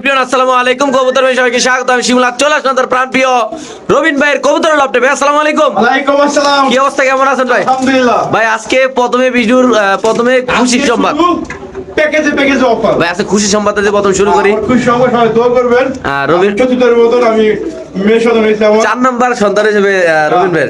প্রিয় আসসালামু আলাইকুম কবুতর ভাই সবাইকে স্বাগত। আমি শিমুল চলে আসলাম তার প্রাণ প্রিয় রবিন ভাইয়ের কবুতর লফটে। ভাই আসসালামু আলাইকুম। ওয়ালাইকুম আসসালাম। কি অবস্থা, কেমন আছেন ভাই? আলহামদুলিল্লাহ ভাই আজকে প্রথমে বিজুর প্রথমে খুশি সংবাদ প্যাকেজে অফার ভাই, আজকে খুশি সংবাদ দিয়ে প্রথম শুরু করি। খুশি সংবাদ সবাই দোয়া করবেন। রবিন চতুর্থের মতন আমি মেয়ে সন্তান হয়েছে আমার 4 নাম্বার সন্তান হিসেবে রবিন ভাই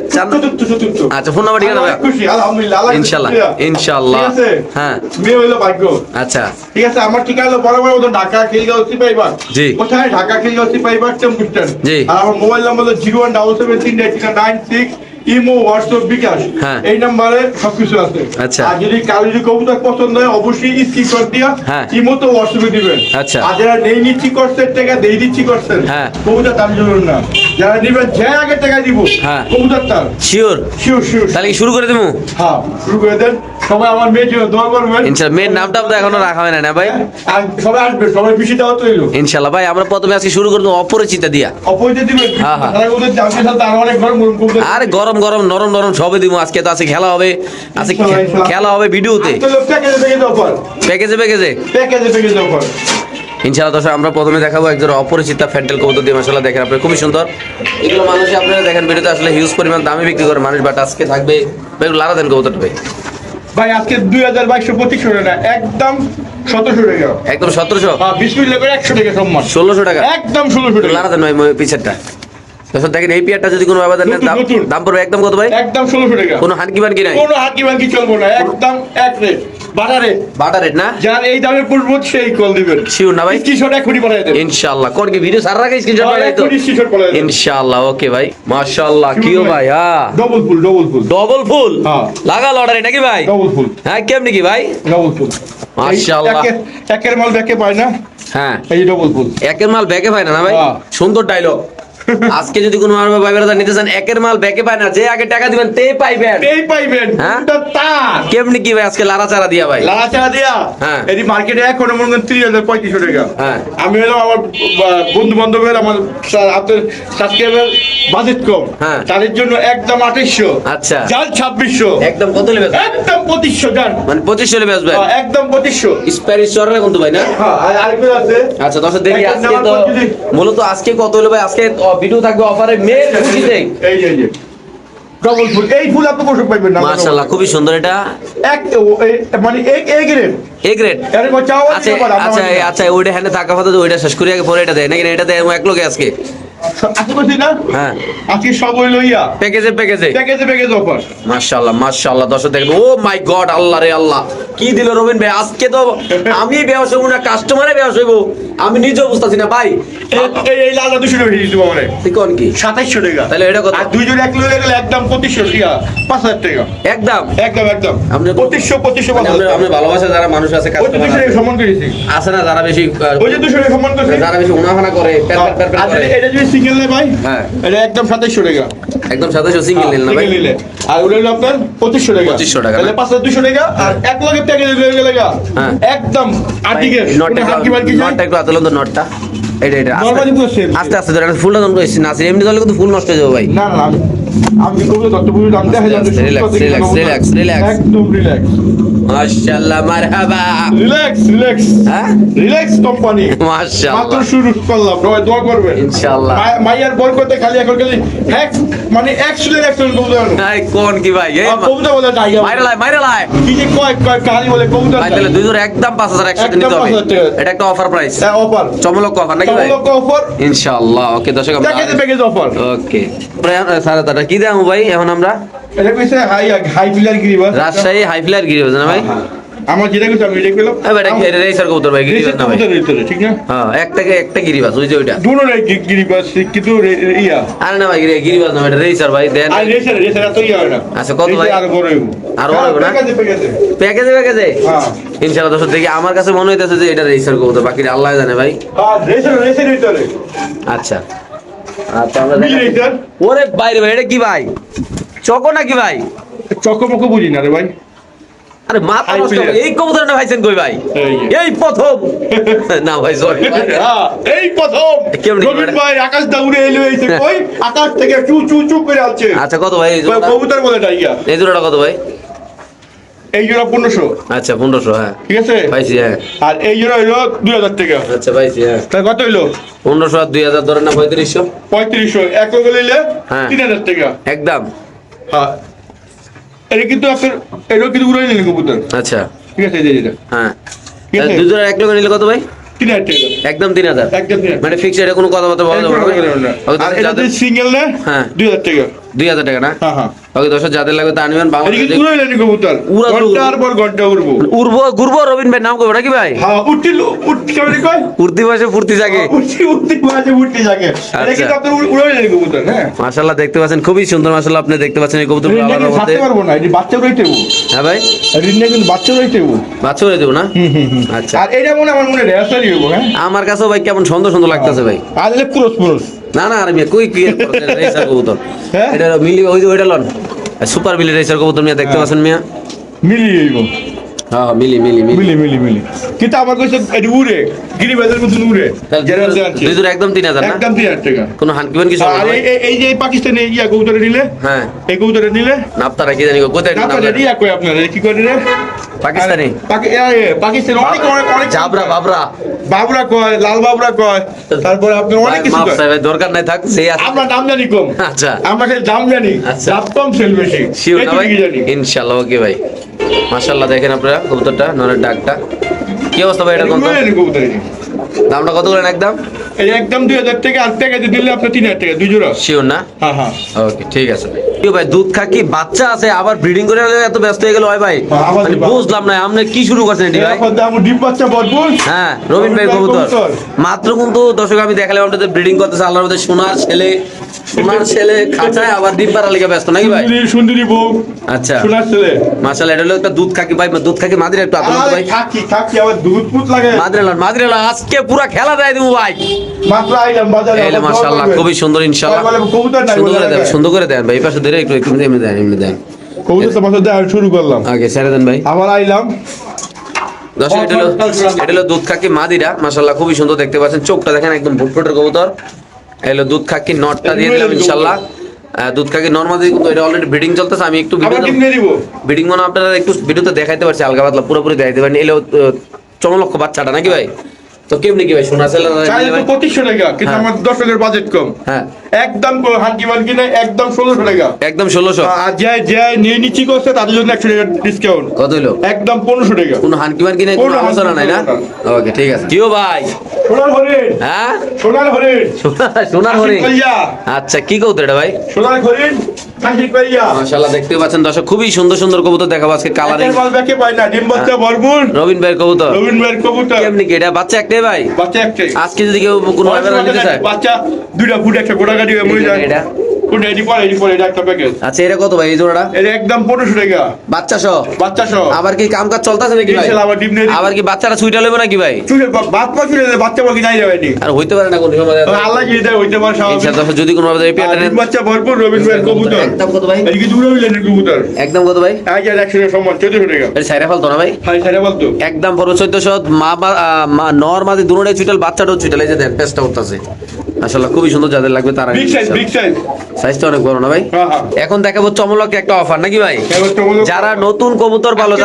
চতুর্থ। আচ্ছা, ফোন নাম্বার ঠিক আছে ভাই? খুশি আলহামদুলিল্লাহ, আল্লাহ ইনশাআল্লাহ শুকরিয়া। ইনশাআল্লাহ। ঠিক আছে? হ্যাঁ মেয়ে হইলো ভাগ্য। আচ্ছা ঠিক আছে, আমার ঠিকানা হলো বরাবর মতন ঢাকা খিলগাঁও সিপাহীবাগ। জি। কোথায়? Dhaka Khilgaon Sipahibag tempo stand. জি। আর আমার মোবাইল নাম্বার হলো 0177396 ইমো হোয়াটসঅ্যাপ বিকাশ। হ্যাঁ। এই নম্বরে সবকিছু আছে। আচ্ছা। আর যদি কারো যদি কবুতর পছন্দ হয় অবশ্যই স্ক্রিনশট দিয়া হ্যাঁ। ইমো তো হোয়াটসঅ্যাপে দিবেন। আচ্ছা। আর যারা নেই নিচ্ছি করছেন টাকা দেই দিচ্ছি করছেন হ্যাঁ। কবুতর তার জন্য না, যারা নিবেন যে আগে টাকা দিব হ্যাঁ। কবুতর তার শিওর। শিওর। তাহলে কি শুরু করে দেবো? হ্যাঁ, শুরু করে দেন। সবাই আমার মেয়ের জন্য দোয়া করবেন। ইনশাআল্লাহ। মেয়ের নামটা তো এখনো রাখা হয় না ভাই? আর সবাই আসবে, সবাই বেশি দেওয়া তো এলো। ইনশাআল্লাহ ভাই, আমরা প্রথমে আজকে শুরু করবো অপরিচিতা দিয়া। অপরিচিত দিবেন। হ্যাঁ, হ্যাঁ। তারা ওদের জানতে সাথে আরো অনেক গরম গরম কবুতর। আরে গরম গরম নরম নরম সবই দিব। আজকে তো আছে খেলা হবে, আজকে ইনশাআল্লাহ। খেলা হবে ভিডিওতে, প্যাকেজে অফার। প্যাকেজে অফার। ইনশাআল্লাহ। দর্শক আমরা প্রথমে দেখাবো একজন অপরিচিতা ফ্যান্টেল কবুতর দিয়ে। মাশাআল্লাহ দেখেন আপনি, খুবই সুন্দর এগুলো। মানুষ আপনারা দেখেন ভিডিওতে আসলে হিউজ পরিমাণ দামে বিক্রি করে মানুষ, বাট আজকে থাকবে ভাই লারা দেন কবুতর ভাই। ভাই আজকে 2200-2500 টাকা, একদম 1700 টাকা। একদম 1700, হ্যাঁ, বিসমিল্লাহ করে 100 টাকা সম্মান। 1600 টাকা একদম 1600 টাকা। লারা দেন ভাই পিছেরটা। দর্শক দেখেন এই পেয়ারটা যদি কোনো ব্যবধান নেন নতুন। দাম পড়বে একদম কত ভাই? একদম 1600 টাকা। কোনো হানকি বানকি নাই? কোনো হাকি বাকি চলবো না, একদম এক রেট বাটারে। বাটা রেট না? যার এই দামে পড়বো সেই কল দিবেন। শিওর না ভাই? স্ক্রিনশট এখনই পাঠিয়ে দেন। ইনশাআল্লাহ। কোন কি ভিডিও সারা রাখে স্ক্রিনশট পাঠাই তো স্ক্রিনশট পাঠিয়ে দেন। ইনশাআল্লাহ। ওকে ভাই, মাশাআল্লাহ। কিও ভাই? হ্যাঁ, ডবল ফুল। ডবল ফুল। হ্যাঁ। লাগা লটারি নাকি ভাই? ডবল ফুল। হ্যাঁ, কেমনি কি ভাই? ডবল ফুল। মাশাআল্লাহ। একের মাল ব্যাকে পায় না। হ্যাঁ, এই ডবল ফুল। একের মাল ব্যাকে পায় না ভাই? হ্যাঁ। সুন্দর ডায়লগ। আজকে যদি কোনো ভাই বেড়া নিতে চান, একের মাল ব্যাকে পায় না, যে আগে টাকা দিবেন তে পাইবেন। এই পাইবেন। হ্যাঁ? এটা তার। কেমনি কি ভাই আজকে লারা চারা দিয়া ভাই? লাড়াচাড়া দিয়া। হ্যাঁ। এই মার্কেটে এখন মনে করেন 30,000-3500 টাকা। হ্যাঁ। আমি হলো আমার বন্ধু বান্ধবের আমার আপনার সাবস্ক্রাইবার বাজেট কম। হ্যাঁ। তাদের জন্য একদম 2800। আচ্ছা। যান 2600। একদম কত নেবে? একদম 2500 যান। মানে 2500 নেবে আসবে? একদম 2500। স্প্যানিশ চড়া কিন্তু ভাই না? হ্যাঁ, আর আরেকজন আছে। আচ্ছা দর্শক দেখি একদম আজকে নেওয়ার তো পর যদি- মূলত আজকে কত হলো ভাই? আজকে ভিডিও থাকবে অফারে মেয়ের খুশিতে। এই যে ডবল ফুল। এই ফুল আপনি কষ্ট পাইবেন না। মাশাআল্লাহ, খুবই সুন্দর এটা। এক মানে এক গ্রেড। A grade. আরে চাও আচ্ছা আচ্ছা আচ্ছা, ওইটা হ্যান্ডে থাকা কথা তো ওইটা শেষ করি আগে, পরে এটা দেয় নাকি? এটা দেয় এক লোকে আজকে। আজকে বলছি না। হ্যাঁ, আজকে সব হইলো ইয়া প্যাকেজে অফার। মাশাআল্লাহ দর্শক দেখেন। ও মাই গড, আল্লাহ রে আল্লাহ, কি দিল রবিন ভাই আজকে! তো আমি বেয়াস হইব না, কাস্টমারে বেয়াস হইব, আমি নিজেও বুঝতাছি না ভাই। এই লালটা 200 টাকা দিয়ে দিব মানে। ঠিক কোন কি 2700 টাকা। তাহলে এটা কত? আর দুইজন এক লোক গেলে একদম 2500 টাকা, 5000 টাকা। একদম একদম আপনি 2500 মানে 5000 আপনি ভালোবাসা যারা মানুষ আছে, ওই যে 200 কাস্টমার টাকা সম্মান করেছি। আছে না, যারা বেশি ওই যে 200 টাকা সম্মান করেছি। যারা বেশি উনাফানা করে, প্যার প্যার প্যার আর করে। এটা যদি সিঙ্গেল নেয় ভাই, হ্যাঁ। এটা একদম 2700 টাকা। একদম 2700 সিঙ্গেল নিল না ভাই? সিঙ্গেল নিলে। আর ওটা হলো আপনার 2500 টাকা। 2500 টাকা না? তাহলে 5200 টাকা। আর এক লগে প্যাকেজ হয়ে গেল গা। হ্যাঁ। একদম আটিকে নটটা একটু হাতে লন তো, নটটা এটা Normally পুরো same। আস্তে আস্তে ধরে ফুলটা দন কইছি না, এমনি ধরলে কিন্তু ফুল নষ্ট হয়ে যাবে ভাই। না আমি কবুতর দত্তপুরের দাম দেখা যাচ্ছে। Relax। একদম রিল্যাক্স। মাশাআল্লাহ, মারহাবা। হ্যাঁ, রিল্যাক্স কোম্পানি। মাশাআল্লাহ। মাত্র শুরু করলাম, সবাই দোয়া করবেন ইনশাআল্লাহ। মাইয়ার বরকতে খালি এখন হ্যাক মানে এক্সেলেন্ট কবুতর। এই কোন কি ভাই? এই কবুতর বলে টাইগার। মাইরা লাই। কি যে কয় কাহিনী বলে কবুতর। ভাই তাহলে দুই জোড়া একদম 5000 একসাথে নিতে হবে। একদম 5000 টাকা। এটা একটা অফার প্রাইস। হ্যাঁ, অফার। চমলক অফার নাকি ভাই? চমলক অফার। ইনশাআল্লাহ। ওকে দর্শক আমরা প্যাকেজ অফার। ওকে সারা দাদা কি দাম ভাই এখন আমরা? এটা কইছে হাই ফিলার গিরিবাস। রাজশাহী হাই ফ্লায়ার গিরি না ভাই? আমার যেটা কইছে আমি এটা কইলাম। এটা রেসার কবুতর ভাই, গিরিবাস না ভাই? ঠিক না? হ্যাঁ, একটা গিরিবাস, ওই যে ওইটা। দুনো গিরিবাস কিন্তু ইয়া। আরে না ভাই, গিরিবাস না, এটা রেসার ভাই। দেন আর রেসার এত ইয়া হয় না। আচ্ছা, কত ভাই? আরো বড় হইব। আরো বড় হইব না? প্যাকেজে হ্যাঁ। ইনশাআল্লাহ দর্শক দেখি। আমার কাছে মনে হইতেছে যে এটা রেসার কবুতর, বাকি আল্লাহ জানে ভাই। হ্যাঁ, রেসার ভিতরে। আচ্ছা আচ্ছা, আমরা কি রেসার? ওরে বাইরে ভাই, এটা কি ভাই? চকো নাকি ভাই? চকমকো বুঝি না রে ভাই। আরে মাথা High নষ্ট। player। এই কবুতরটা ভাইছেন কই ভাই? এই যে। এই প্রথম। না ভাই, সরি। হ্যাঁ, এই প্রথম কেমনে রবিন কি ভাই আকাশ দা উড়ে এলো এইছে কই আকাশ থেকে চু চু চু করে আসছে। আচ্ছা, কত ভাই এই জোড়াটা? কবুতর বলে টাইগার। এই জোড়াটা কত ভাই? এই জোড়া 1500। আচ্ছা 1500, হ্যাঁ ঠিক আছে, পাইছি, হ্যাঁ। আর এই জোড়া হইলো 2000 টাকা। আচ্ছা পাইছি, হ্যাঁ। তাহলে কত হইলো? 1500 আর 2000 ধরেন না 3500। 3500 এক লগে নিলে হ্যাঁ। 3000 টাকা। একদম। হ্যাঁ, এটা কিন্তু আপনার এটাও কিন্তু উড়াই নিলেন কবুতর। আচ্ছা, ঠিক আছে, এই যে এটা হ্যাঁ। ঠিক আছে। দুই জোড়া এক লগে নিলে কত ভাই? 3000 টাকা। একদম 3000। একদম 3000 মানে ফিক্স, এটা কোনো কথাবার্তা বলা যাবে না? আর এটা যদি সিঙ্গেল নেয় হ্যাঁ। 2000 টাকা। 2000 টাকা না? হ্যাঁ হ্যাঁ, ওকে, দর্শক যাদের লাগবে তা আনবেন। এটা বাংলাদেশে কিন্তু উড়াই নিলেন কবুতর, উড়া তো- ঘন্টার পর ঘন্টা উড়বো। ঘুরবো রবিন ভাই, নাম করবো নাকি ভাই? হ্যাঁ, উঠতি কেমন কয়? উর্দি ভাষা ফুর্তি জাগে। উঠতি মাঝে উঠতে থাকে। এটা কিন্তু আপনার উড়াই নিলেন কবুতর। হ্যাঁ, মাশাআল্লাহ, দেখতে পাচ্ছেন খুবই সুন্দর। মাশাআল্লাহ, আপনি দেখতে পাচ্ছেন এই কবুতরগুলো রিন্না আলাদা কিন্তু মধ্যে। ছাড়তে পারবো না, এটা বাচ্চা উড়াইতে হবো। হ্যাঁ ভাই, রিন্না কিন্তু বাচ্চা উড়াইতে হবো। বাচ্চা করে দেবো না? আচ্ছা। আর এটা মনে আমার মনে রেয়াসারি হবো। হ্যাঁ, আমার কাছেও ভাই কেমন সুন্দর সুন্দর লাগতেছে ভাই। আর এটা পুরুষ। না না, আর মিয়া কই কি রেসার কবুতর। হ্যাঁ? এটা মিলি, ওই যে ওইটা লন, সুপার মিলি রেসার কবুতর মিয়া, দেখতে পাচ্ছেন মিয়া। মিলিয়ে যাইব। হ্যাঁ মিলি। মিলি কিন্তু আমার কাছে এটা উড়ে গিরি বাজার মতন উড়ে। জেনারেল জানছি দুই জোড়া একদম 3000 না? একদম 3000 টাকা। কোনো হানকিবেন কিছু হবে আর না ভাই? এই যে পাকিস্তানে ইয়া কবুতরে নিলে, হ্যাঁ, এই কবুতরে নিলে নাপতারা কি জানি কোথায় না পারে ইয়া কই আপনারা কি করে রে? পাকিস্তানি পাকিস্তান অনেক জাবরা বাবরা। বাবরা কয়, লাল বাবরা কয়, তারপরে আপনার অনেক কিছু মাপ কয়। চাই ভাই, দরকার নাই, থাক সেই আছে। আমরা নাম জানি কম। আচ্ছা। আমরা খালি দাম জানি, আচ্ছা। দাম কম সেল বেশি। শিওর না ভাই? এইটুকুই জানি। ইনশাআল্লাহ, ওকে ভাই। মাশাআল্লাহ, দেখেন আপনারা কবুতরটা, নরের ডাকটা কি অবস্থা ভাই? এটা কোন উড়ে নিন কবুতর এটা। দামটা কত করেন একদম? এই একদম 2000 টাকা, আর টাকা দিয়ে দিলে আপনার 3000 টাকা দুই জোড়া। শিওর না? হ্যাঁ হ্যাঁ, ওকে, ঠিক আছে ভাই। কি ভাই, দুধ খাকি বাচ্চা আছে, আবার ব্রিডিং করে এত ব্যস্ত হয়ে গেল হয় ভাই? হ্যাঁ, আবার মানে বুঝলাম না, আপনি কি শুরু করছেন এটি ভাই? এরপর দাম ডিম বাচ্চা ভরপুর। হ্যাঁ, রবিন ভাই কবুতর কবুতর। মাত্র কিন্তু দর্শক আমি দেখালাম আপনাদের ব্রিডিং করতেছে আল্লাহর মধ্যে। সোনার ছেলে খাঁচায় আবার ডিম পাড়া লেগে ব্যস্ত নাকি ভাই? সুন্দরী বউ, আচ্ছা, সোনার ছেলে। মাশাআল্লাহ, এটা হলো একটা দুধ খাকি ভাই। দুধ খাকি মাদিরা একটু আদর করতে আরে ভাই। খাকি আবার দুধ পুত লাগে। মাদিরা আজকে পুরা খেলা দেয় দেবো ভাই। মাত্র আইলাম বাজারে। এলে মাশাআল্লাহ, খুবই সুন্দর। ইনশাআল্লাহ বলে কবুতর নাই, সুন্দর করে বলে দেন, নাই। সুন্দর করে দেন ভাই। এই পাশে ধরে একটু এমনি দেন। কবুতর তো মাত্র দেওয়া শুরু করলাম। আগে ছেড়ে দেন ভাই। আবার আইলাম। দর্শক, এটা হলো দুধ খাকি মাদিরা। মাশাআল্লাহ, খুবই সুন্দর দেখতে পাচ্ছেন। চোখটা দেখেন একদম ভুটফুটের কবুতর। এলো দুধ খাকি, নটটা দিয়ে দিলাম ইনশাআল্লাহ। দুধ খাকি নরমালি কিন্তু এটা অলরেডি ব্রিডিং চলতেছে। আমি একটু আবার ডিম দিয়ে দিব। ব্রিডিং মানে আপনারা একটু ভিডিওতে দেখাইতে পারছি হালকা পাতলা, পুরোপুরি দেখাইতে পারিনি। এলো চমলক্ষ বাচ্চাটা নাকি ভাই? তো কেমনি কি ভাই, সোনা ছেলে চাইলে তো 2500 টাকা, কিন্তু হ্যাঁ। আমার দর্শকের বাজেট কম। হ্যাঁ, একদম হানকি মানকি নাই, একদম 1600 টাকা। একদম 1600। আর যে নিয়ে নিচ্ছি করছে তাদের জন্য 100 টাকা ডিসকাউন্ট। কত হইলো? একদম 1500 টাকা। কোনো হানকিমান কিনে কোনো কোনো আলোচনা নাই না? হানকি ওকে, ঠিক আছে। কিও ভাই? সোনার হরিণ, হ্যাঁ, সোনার হরিণ, সোনার হরিণ। কাশি কইয়া, আচ্ছা, কি কবুতর এটা ভাই? সোনার হরিণ, কাশি কইয়া। মাশাআল্লাহ, দেখতে পাচ্ছেন দর্শক, খুবই সুন্দর সুন্দর কবুতর দেখাবো আজকে। কালারিং একের মাল ব্যাকে পাই না, ডিম বাচ্চা ভরপুর। রবিন ভাইয়ের কবুতর। রবিন ভাইয়ের কবুতর। কেমনি কি এটা? বাচ্চা একটাই ভাই? বাচ্চা একটাই। আজকে যদি কেউ কোনো ব্যাপার নিতে চায়? বাচ্চা দুইটা ফুট একটা গোটা গাড়ি হয়ে মরে যায়। এটা? কোনটা এটি পরে এটা একটা প্যাকেজ। আচ্ছা, এটা কত ভাই এই জোড়াটা? এটা একদম 1500 টাকা। বাচ্চা সহ? বাচ্চা সহ। আবার কি কাম কাজ চলতেছে নাকি ভাই? ইনশাআল্লাহ আবার ডিম নিয়ে আবার কি বাচ্চাটা ছুইটা লইব নাকি ভাই? চুলে বাত পা চুলে বাচ্চা বাকি নাই যাবেনি। আর হইতে পারে না কোন সময়। আল্লাহ কি দেয় হইতে পারে স্বাভাবিক। ইনশাআল্লাহ, যদি কোনো ভাবে এই পেয়ারটা নেন। ডিম বাচ্চা ভরপুর রবিন ভাইয়ের কবুতর। একদম কত ভাই? এদিকে দূরে হইলেন কবুতর। একদম কত ভাই? আজ 100 টাকা সম্মান 1400 টাকা। এটা সাইরা ফেলতো না ভাই? হাই সারা বলতো। একদম পড়বে 1400। নর মাদি দুটোটাই ছুটাল, বাচ্চাটাও ছুটাল। এই যে দেন পেস্টটা উঠতেছে। আসলে খুবই সুন্দর, যাদের লাগবে তারা। Big size. সাইজটা অনেক বড় না ভাই? হ্যাঁ হ্যাঁ। এখন দেখাবো চমলক একটা অফার নাকি ভাই? যারা নতুন কবুতর ভালো,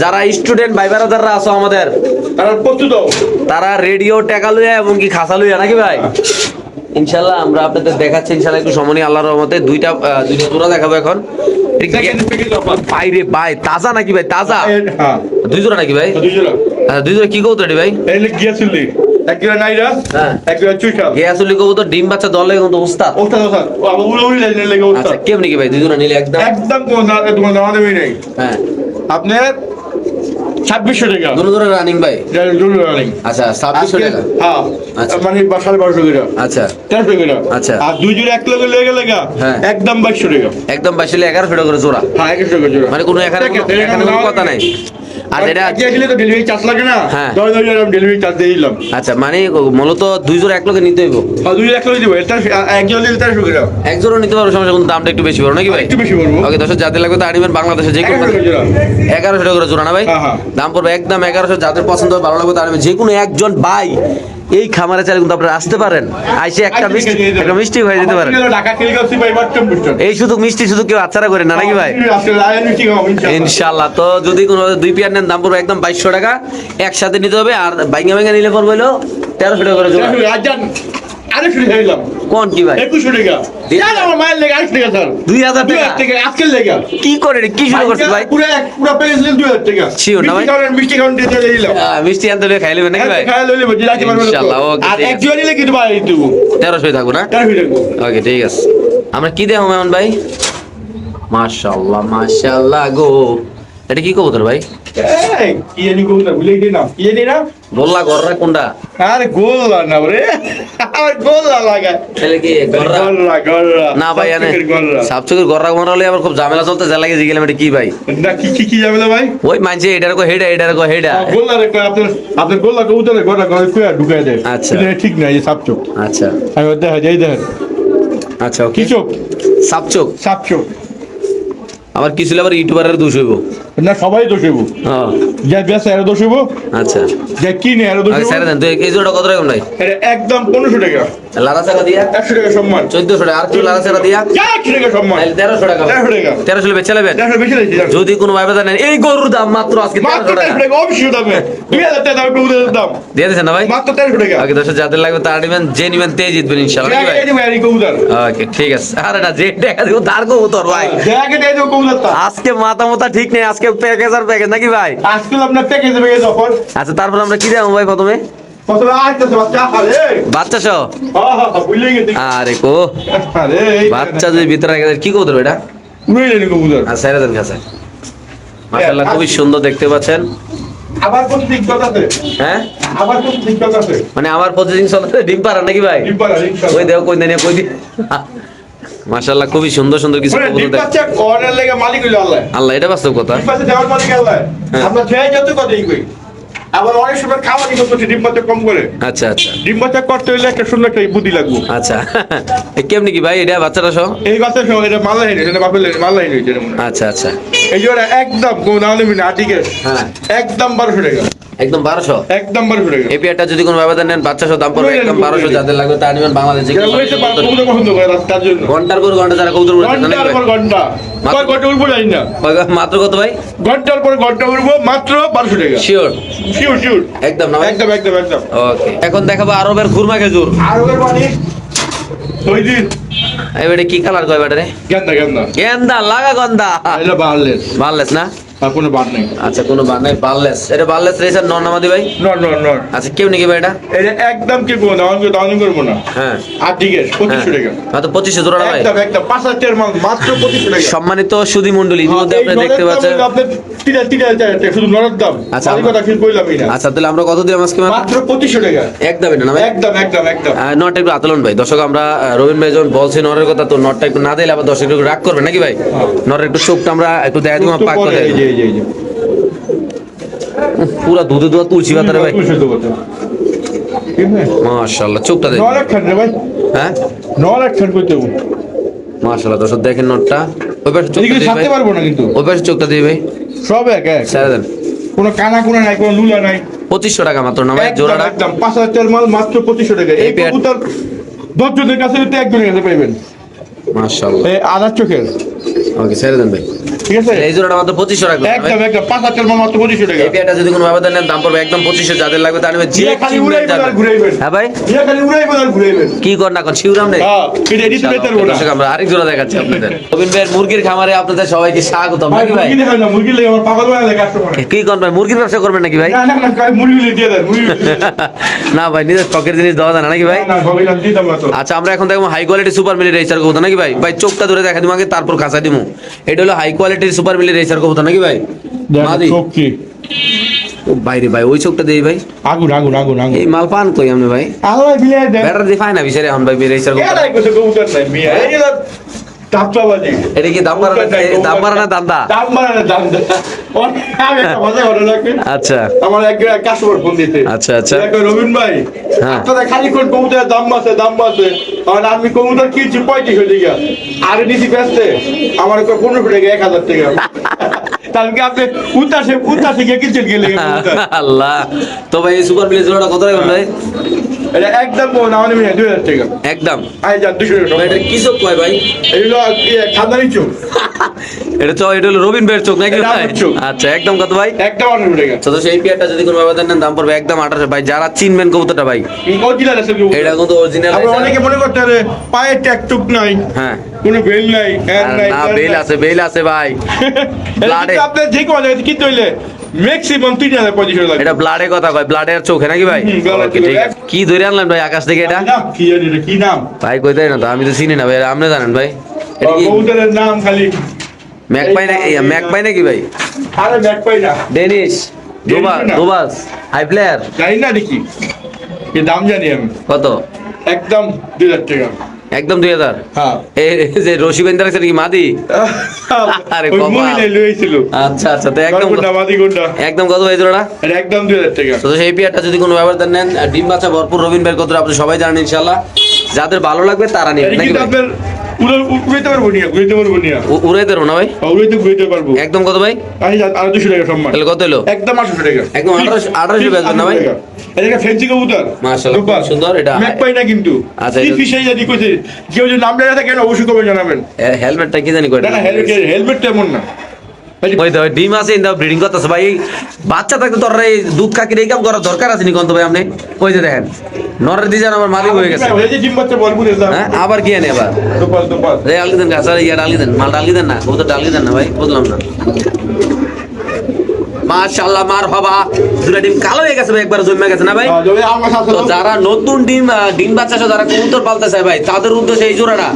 যারা স্টুডেন্ট ভাই ব্রাদাররা আছো আমাদের, তারা প্রস্তুত হও। তারা রেডিও টাকা লইয়া এবং কি খাসা লইয়া নাকি ভাই? ইনশাল্লাহ আমরা আপনাদের দেখাচ্ছি ইনশাল্লাহ একটু সময় আল্লাহর রহমতে। দুইটা জোড়া দেখাবো এখন। বাইরে ভাই তাজা নাকি ভাই? তাজা হ্যাঁ, দুই জোড়া নাকি ভাই? দুই জোড়া। আচ্ছা, দুই জোড়া কি কবুতর এটি ভাই? এলে গিয়াসুলি এক জোড়া নাইরা, হ্যাঁ। এক জোড়া চুইটা। গিয়াসুলি কবুতর ডিম বাচ্চা দলে কিন্তু উস্তাদ। ওস্তাদ ও আবার উড়ে লাইনে লেগে আচ্ছা, ওস্তাদ। কেমনি কি ভাই দুই জোড়া নিলে একদম? একদম কোন তোমার দাম দেবই নাই। হ্যাঁ, আপনার 2600 টাকা। দুটো জোড়া রানিং ভাই? দুটো রানিং। আচ্ছা, 2600 টাকা। হ্যাঁ, আচ্ছা। মানে 1250 টাকা। আচ্ছা 1300 টাকা। আচ্ছা। আর দুই জোড়া এক লগে লেগে লেগা হ্যাঁ। একদম 2200 টাকা। একদম 22 1100 টাকা করে জোড়া। হ্যাঁ, 1100 টাকা জোড়া। মানে কোনো এখানে কোনো কথা নাই। আর এটা আসলে তো ডেলিভারি চার্জ লাগে না। হ্যাঁ। 10,000 ডেলিভারি চার্জ দিয়ে দিলাম। আচ্ছা, মানে মূলত দুই জোড়া এক লগে নিতে হইব। আর দুই এক লগে দিব। এটা এক জোড়া দিলে 1300 টাকা। এক জোড়া নিতে পারবো, সমস্যা কিন্তু দামটা একটু বেশি পড়বে নাকি ভাই? একটু বেশি বলবো। ওকে, দর্শক যাদের লাগবে তা নিবেন। বাংলাদেশে যে কোনো 1100 জোড়া। 1100 টাকা করে জোড়া না ভাই? হ্যাঁ, হ্যাঁ। দাম পড়বে একদম 1100। যাদের পছন্দ হয় ভালো লাগবে তার যে কোনো একজন ভাই এই খামারে চাইলে কিন্তু আপনারা আসতে পারেন, আইসে একটা মিষ্টি হয়ে যেতে পারেন। ঢাকা খিলগাঁও সিপাহী বাট্টম বুঝছেন। এই শুধু মিষ্টি শুধু কেউ আচ্ছারা করে না নাকি ভাই? ইনশাল্লাহ। তো যদি কোনো 2 পেয়ার নেন দাম পড়বে একদম 2200 টাকা, একসাথে নিতে হবে। আর বাইঙ্গা বাইঙ্গা নিলে পড়বে হলো 1300 টাকা করে জোড়া। আরে শুরু হইলাম কোন কি ভাই? 2100 টাকা। আমার মায়ের লেগে 8 টাকা স্যার। 2000 টাকা আজকের লেগে। কি করে রে? কি শুরু করছিস ভাই? পুরো প্যাকেজ 2000 টাকা। Sure না ভাই? মিষ্টি খাওয়ান দিয়ে দিলাম। মিষ্টি আনতে হলে খাই নেবেন নাকি ভাই? খাই লইলে বুঝি রাখতে পারবেন। ইনশাআল্লাহ। ওকে, আর এক জোড়া নিলে কিন্তু ভাই দিব 1300 থাকবো না? 1300 টাকা। ওকে ঠিক আছে। আমরা কি দেবো মেমন ভাই? মাশাআল্লাহ মাশাআল্লাহ গো। এটা কি কবুতর ভাই? এই কি জানি কবুতর ভুলে গেছি না। কি জানি না? গোল্লা গররা কোনটা? আরে গোল্লা না রে। আর গোল্লা লাগা। তাহলে কি গররা? গোল্লা। না ভাই এনে গোল্লা। সাবচুকের গররা মরালে আবার খুব ঝামেলা চলতে যা লাগে জিগেলাম এটা কি ভাই? না কি যাবে না ভাই? ওই মানছে এটার কো হেডা এটার কো হেডা। গোল্লা রে আপনার গোল্লা কবুতরে গোল্লা করে কুয়া ঢুকায় দেয়। আচ্ছা। এটা ঠিক না এই সাপচোক। আচ্ছা আমি দেখা যাই দেখেন। আচ্ছা ওকে। কি চোখ? সাবচুক। সাপচোক। আবার কিছু আবার ইউটিউবারের দোষ হইব। না সবাই দোষ হইব। হ্যাঁ যা বেচা এর দোষ হইব। আচ্ছা যা কিনে এর দোষ আগে হইব। স্যার দেন তো এই জোড়া কত রকম নাই? এটা একদম 1500 টাকা। লারা চাকা দিয়া 100 টাকা সম্মান। 1400 টাকা। আর কি লারা চাকা দিয়া? 400 টাকা সম্মান। তাহলে 1300 টাকা। 1300 টাকা। 1300 বেচে নেবেন? 1300 বেশি লাগছে। যদি কোনো ভাই বাজার নেন এই গরুর দাম মাত্র আজকে মাত্র 1300 টাকা 1300 টাকা অবশ্যই দামে। 2000 টাকা দাম কবুতরের দাম। দিয়ে দিয়েছেন না ভাই? মাত্র 1300 টাকা। ওকে দর্শক যাদের লাগবে তারা নেবেন, যে নেবেন তে জিতবেন ইনশাআল্লাহ নাকি ভাই? এই যে ভাই এই কবুতর। ওকে ঠিক আছে। আরে না যে টাকা দিব তার কবুতর ভাই। দেখে এই যে কবুতরটা। আজকে মাথা ঠিক নেই, আজকে প্যাকেজ আর প্যাকেজ নাকি ভাই? আজকে আপনার প্যাকেজ অফার। আচ্ছা তারপর আমরা কি দেবো ভাই প্রথমে? কতটা আসতেছে বাচ্চা আরে। বাচ্চা সহ? হ্যাঁ ভুলে গেছি। আরে কো আরে এই বাচ্চা যদি ভিতরে রেখে দেয়, কি কবুতর এটা? উড়ে কবুতর। আর স্যার দেন কাছে মাশাআল্লাহ খুবই সুন্দর দেখতে পাচ্ছেন। আবার কোন দিক আছে? হ্যাঁ আবার কোন দিক আছে? মানে আমার প্রতিদিন চলতে ডিম পাড়া নাকি ভাই? ডিম পাড়া ওই দেখো কই দেন কই দি। মাশাআল্লাহ খুবই সুন্দর সুন্দর কিছু মানে কবুতর ডিম দেখ। বাচ্চা কর্নার লেগে মালিক হইলো আল্লাহ। আল্লাহ এটা বাস্তব কথা। ডিম বাচ্চা দেওয়ার মালিক আল্লাহ। আমরা খেয়ে যত কথাই কই। আবার অনেক সময় খাওয়ানি করতে ডিম বাচ্চা কম করে। আচ্ছা আচ্ছা ডিম বাচ্চা করতে হইলে একটা সুন্দর একটা বুদ্ধি লাগবে। আচ্ছা এ কেমনি কি ভাই এটা বাচ্চাটা সহ? এই বাচ্চা সহ এটা মালাই নেই, এটা বাপের মালাই নেই যেটা মনে হয়। আচ্ছা আচ্ছা এই জোড়া একদম কোন নাও নেবেন আটিকে। হ্যাঁ একদম 1200 টাকা। একদম 1200। একদম 1200 টাকা। এই পেয়ারটা যদি কোনো ব্যবধান নেন বাচ্চা সহ দাম পড়বে একদম 1200। যাদের লাগবে তা নেবেন বাংলাদেশে। যারা বলেছে কবুতর পছন্দ করে তার জন্য। ঘন্টার পর ঘন্টা যারা কবুতর উড়াচ্ছে নাকি ঘন্টার পর ভাই? ঘন্টা। কয় ঘন্টা উড়বো জানি না। মাত্র কত ভাই? ঘন্টার পর ঘন্টা উড়বো মাত্র 1200 টাকা। শিওর? শিওর একদম না ভাই? একদম। ওকে এখন দেখাবো আরবের খুরমা খেজুর। আর ওর পানি ওই দিন এবারে কি কালার কয় ব্যাটারে? গেন্দা গেন্দা লাগা গন্ধা। এটা বাড়লেস বারলেস না? আর কোনো বাদ নেই। আচ্ছা কোনো বার নাই বারলেস। এটা বারলেস রেসার নর নামাদি ভাই? নর আচ্ছা কেউ নাকি ভাই এটা? এটা একদম কি করবো দাওয়ানি করবো না। হ্যাঁ আর ঠিক আছে 2500 টাকা। মাত্র 2500 জোড়া না ভাই? একদম 5000 টাকার মাল মাত্র 2500 টাকা। সম্মানিত সুধী মণ্ডলী ইতিমধ্যে এই আপনি দেখতে নরের দাম পাচ্ছেন। হলো আপনার 3000 টাকা শুধু নরের দাম। আচ্ছা, আমি কথা ঠিক কইলামই না। আচ্ছা তাহলে আমরা কত দিলাম আজকে মাত্র 2500 টাকা। একদমই না ভাই? একদম। নটটা একটু আতলন ভাই। দর্শক আমরা রবিন ভাই যখন বলছি নরের কথা, তো নটটা একটু না দিলে আবার দর্শক একটু রাগ করবে নাকি ভাই? নরের একটু চোখটা আমরা একটু দেখাই দিলাম পাক করে। এই যে পুরা দুধে দুধ তুলসী পাতারে ভাই। তুলসী পাতা। মাশাআল্লাহ চোখটা দেখেন। নরের খান রে ভাই। হ্যাঁ নরের খান কইতে হবে। মাশাআল্লাহ দর্শক দেখেন নটটা। ওই পাশে চোখটা এদিকে দিই ছাড়তে ভাই। পারবো না কিন্তু। ওই পাশে চোখটা দিই ভাই। সব এক ছেড়ে দেন। কোনো কানা কোনা নাই, কোনো লুলা নাই। 2500 টাকা মাত্র না ভাই একদম জোড়াটা? 5000 টাকার মাল মাত্র 2500 টাকা। এই এই পেয়ার- কবুতর 10 জনের কাছে হইতে একজনের কাছে পাইবেন। মাশাআল্লাহ এই আদার চোখের। ওকে ছেড়ে দেন ভাই। ঠিক আছে? এই জোড়াটা মাত্র 2500 টাকা ভাই। একদম 5000 টাকার মাল মাত্র 2500 টাকা। এই পেয়ারটা যদি কোনো ব্যবধান নেন দাম পড়বে একদম 2500। যাদের লাগবে তার নেবে যে ইয়া খালি কিনবেন উড়াইবেন আর যাবেন। ঘুরাইবেন। হ্যাঁ ভাই ইয়া খালি উড়াইবেন আর ঘুরাইবেন। কি কর না কোন শিউরাম নেই। হ্যাঁ, এটা এডিট বেটার বলা। দর্শক আমরা আরেক জোড়া দেখাচ্ছি আপনাদের। রবিন ভাইয়ের মুরগির খামারে আপনাদের সবাইকে স্বাগতম ভাই নাকি ভাই? মুরগি দেখাই না, মুরগি লেগে আমার পাগল হয়ে লাগে কাস্টমার। কি কোন ভাই মুরগির ব্যবসা করবেন নাকি ভাই? না মুরগি দিয়ে দেন, মুরগি। না ভাই নিজের শখের জিনিস দেওয়া যায় না নাকি ভাই? না বলিলাম দিতাম না তো। আচ্ছা আমরা এখন দেখবো হাই কোয়ালিটি সুপার মিলি রেসার কবুতর নাকি ভাই? ভাই চোখটা ধরে দেখা দিবো আগে তারপর কাঁচা দিমু। এটা হলো হাই কোয়ালিটির সুপার মিলি রেসার কবুতর নাকি ভাই? মাদি চোখ কি ও বাইরে ভাই ওই চোখটা দেই ভাই। আগুন। এই মাল পান কই আপনি ভাই? আল্লাহ বিলাই দেন। ব্যাটার দি ফাই না বিচারে এখন ভাই রেসার কে কবুতর। নাই কত কবুতর নাই মিয়া। এই যে টাপলাবাজি। এটা কি দাম বাড়া না দান্দা? দাম বাড়া না দাম। আমি একটা মজা হলো নাকি? আচ্ছা আমার এক কাস্টমার ফোন দিতে। আচ্ছা। রবিন ভাই, হ্যাঁ। আপনারা খালি কোন কবুতরের দাম আছে। আর আমি কবুতর কিনছি 3500 টাকা। আর নিচি বেচতে আমার 1500 টাকা 1000 টাকা। তাহলে কি আপনি উতাসে গিয়ে কিনছেন গেলে কবুতর? আল্লাহ। তো ভাই এই সুপার মিলি জোড়াটা কত রাখবেন ভাই? এটা একদম কোন আমাদের 2000 টাকা একদম আই যা 200 টাকা ভাই, এটা কি চোখ কয় ভাই? এগুলো খাদানি চোখ এটা হলো রবিন ভাইয়ের চোখ নাকি এটা ভাই? আমার চোখ। আচ্ছা, একদম কত ভাই? একদম 800 টাকা তো সেই পেয়ারটা যদি কোনো ব্যবধান নেন দাম পড়বে একদম 1800 ভাই। যারা চিনবেন কবুতরটা ভাই, অরিজিনাল আছে এটা কিন্তু অরিজিনাল। আবার অনেকে মনে করতে পারে পায়ে ট্যাগ টুক নাই হ্যাঁ, কোনো বেল নাই হ্যান্ড নাই না বেল আছে, বেল আছে ভাই। ব্লাডে আপনি যে কোনো জায়গায় কিনতে হইলে ম্যাক্সিমাম 3500 লাগে এটা ব্লাডে কথা কয়, ব্লাডে আর চোখে নাকি ভাই? হুম, blood এর Okay, ঠিক চোখে। আছে। কি ধরে আনলেন ভাই আকাশ থেকে এটা? নাম কি জানি এটা কি নাম ভাই কই দেয় না তো, আমি তো চিনি না ভাই, আপনি জানেন ভাই? এটা কি কবুতরের নাম খালি ম্যাক পাই না? ম্যাক পাই নাকি ভাই? আরে ব্যাক পাই না ডেনিশ, দুবাস, না। দুবাস, হাই প্লেয়ার। জানি না দেখি কি দাম জানি আমি কত? একদম 2000 টাকা একদম 2000। হ্যাঁ এই যে রশি বেন্দার আছে কি মাদি? আরে ওই বাবা। মহিলা লইছিল আচ্ছা আচ্ছা, তো একদম গরগুন্ডা মাদি গুন্ডা একদম কত ভাই জোড়া? এটা একদম 2000 টাকা তো সেই পেয়ারটা যদি কোনো ব্যবধান নেন, ডিম বাচ্চা ভরপুর রবিন বের করতে আপনি সবাই জানেন ইনশাল্লাহ। যাদের ভালো লাগবে তারা নেবেন এটা নাকি কিন্তু ভাই? আপনার উড়াইতে পারবো নিয়া ঘুরাইতে পারবো নিয়া উড়াই দেবো না ভাই? উড়াইতে ঘুরাইতে পারবো একদম কত ভাই? আর 200 টাকা সম্মান তাহলে কত হলো? একদম 800 টাকা একদম 1800 বেচবেন না ভাই? এটা ফেন্সি কবুতর মাশাআল্লাহ, খুব সুন্দর এটা। ম্যাক পাই না কিন্তু আচ্ছা, কি এটা- ফিশাই জানি কইছে কেউ যদি নাম জানা থাকে অবশ্যই কবে জানাবেন হেলমেটটা কি জানি কয়? না না হেলমেট তেমন না ওই তো ডিম আছে ইন্দা ব্রিডিং করতেছে ভাই। এই বাচ্চা থাকতে তোর এই দুধ খাকির এই কাম করার দরকার আছে নি কোন তো ভাই? আপনি ওই যে দেখেন নরের দিজান আমার মালিক হয়ে গেছে। এই যে ডিম বাচ্চা ভরপুর এলাম হ্যাঁ, আবার কি আনে আবার? দুপাল দুপাল রে আলগি দেন গাছ আর ইয়ার আলগি দেন, মাল আলগি দেন না, কবুতর ডালগি দেন না ভাই, বুঝলাম না। মাশাআল্লাহ, মারহাবা। দুটো ডিম কালো হয়ে গেছে ভাই, একবার জমে গেছে না ভাই? যদি আমার সাথে তো যারা নতুন ডিম বাচ্চা সহ যারা কবুতর পালতে চায় ভাই, তাদের উদ্দেশ্যে এই জোড়াটা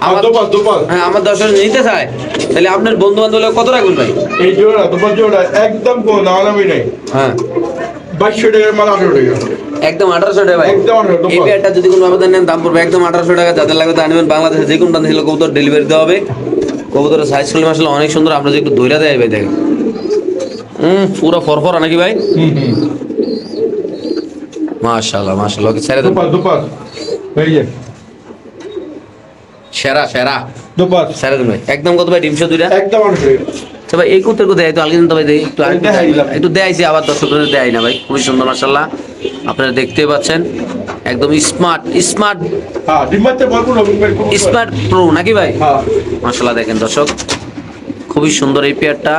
আমার দুপাল দুপাল হ্যাঁ আমার দর্শক নিতে চায়, তাহলে আপনার বন্ধু বান্ধব কত রাখবেন ভাই? এই জোড়া দুপাল জোড়া একদম কোন নামানামি নাই হ্যাঁ 2200 টাকার মাল 18 টাকা একদম 1800 টাকা ভাই। একদম 1800 এই পেয়ারটা যদি কোনো ব্যবধান নেন দাম পড়বে একদম 1800 টাকা। যাদের লাগবে তা নেবেন। বাংলাদেশে যে কোনো প্রান্তে ছিল কবুতর ডেলিভারি দেওয়া হবে। কবুতরের সাইজ করলে আসলে অনেক সুন্দর, আপনার যে একটু দইরা দেয় ভাই দেখেন। পুরো ফরফরা নাকি ভাই? মাশাআল্লাহ মাশাআল্লাহ, ওকে ছেড়ে দেন। দুপাল দুপাল এই যে সেরা সেরা, দুপাল ছেড়ে দেন ভাই। একদম কত ভাই? ডিমশো দুইটা একদম 18 টাকা আচ্ছা ভাই। এই কুত্তের কোথায় একটু আলগিন তো ভাই, দেখি একটু এই দেখাই দিলাম। একটু দেখাইছি, আবার দর্শকদের দেখাই না ভাই। খুবই সুন্দর মাশাআল্লাহ, আপনারা দেখতে পাচ্ছেন একদম স্মার্ট স্মার্ট হ্যাঁ ডিম বাচ্চা ভরপুর হবে স্মার্ট প্রো নাকি ভাই? হ্যাঁ মাশাআল্লাহ দেখেন দর্শক, খুবই সুন্দর এই পেয়ারটা।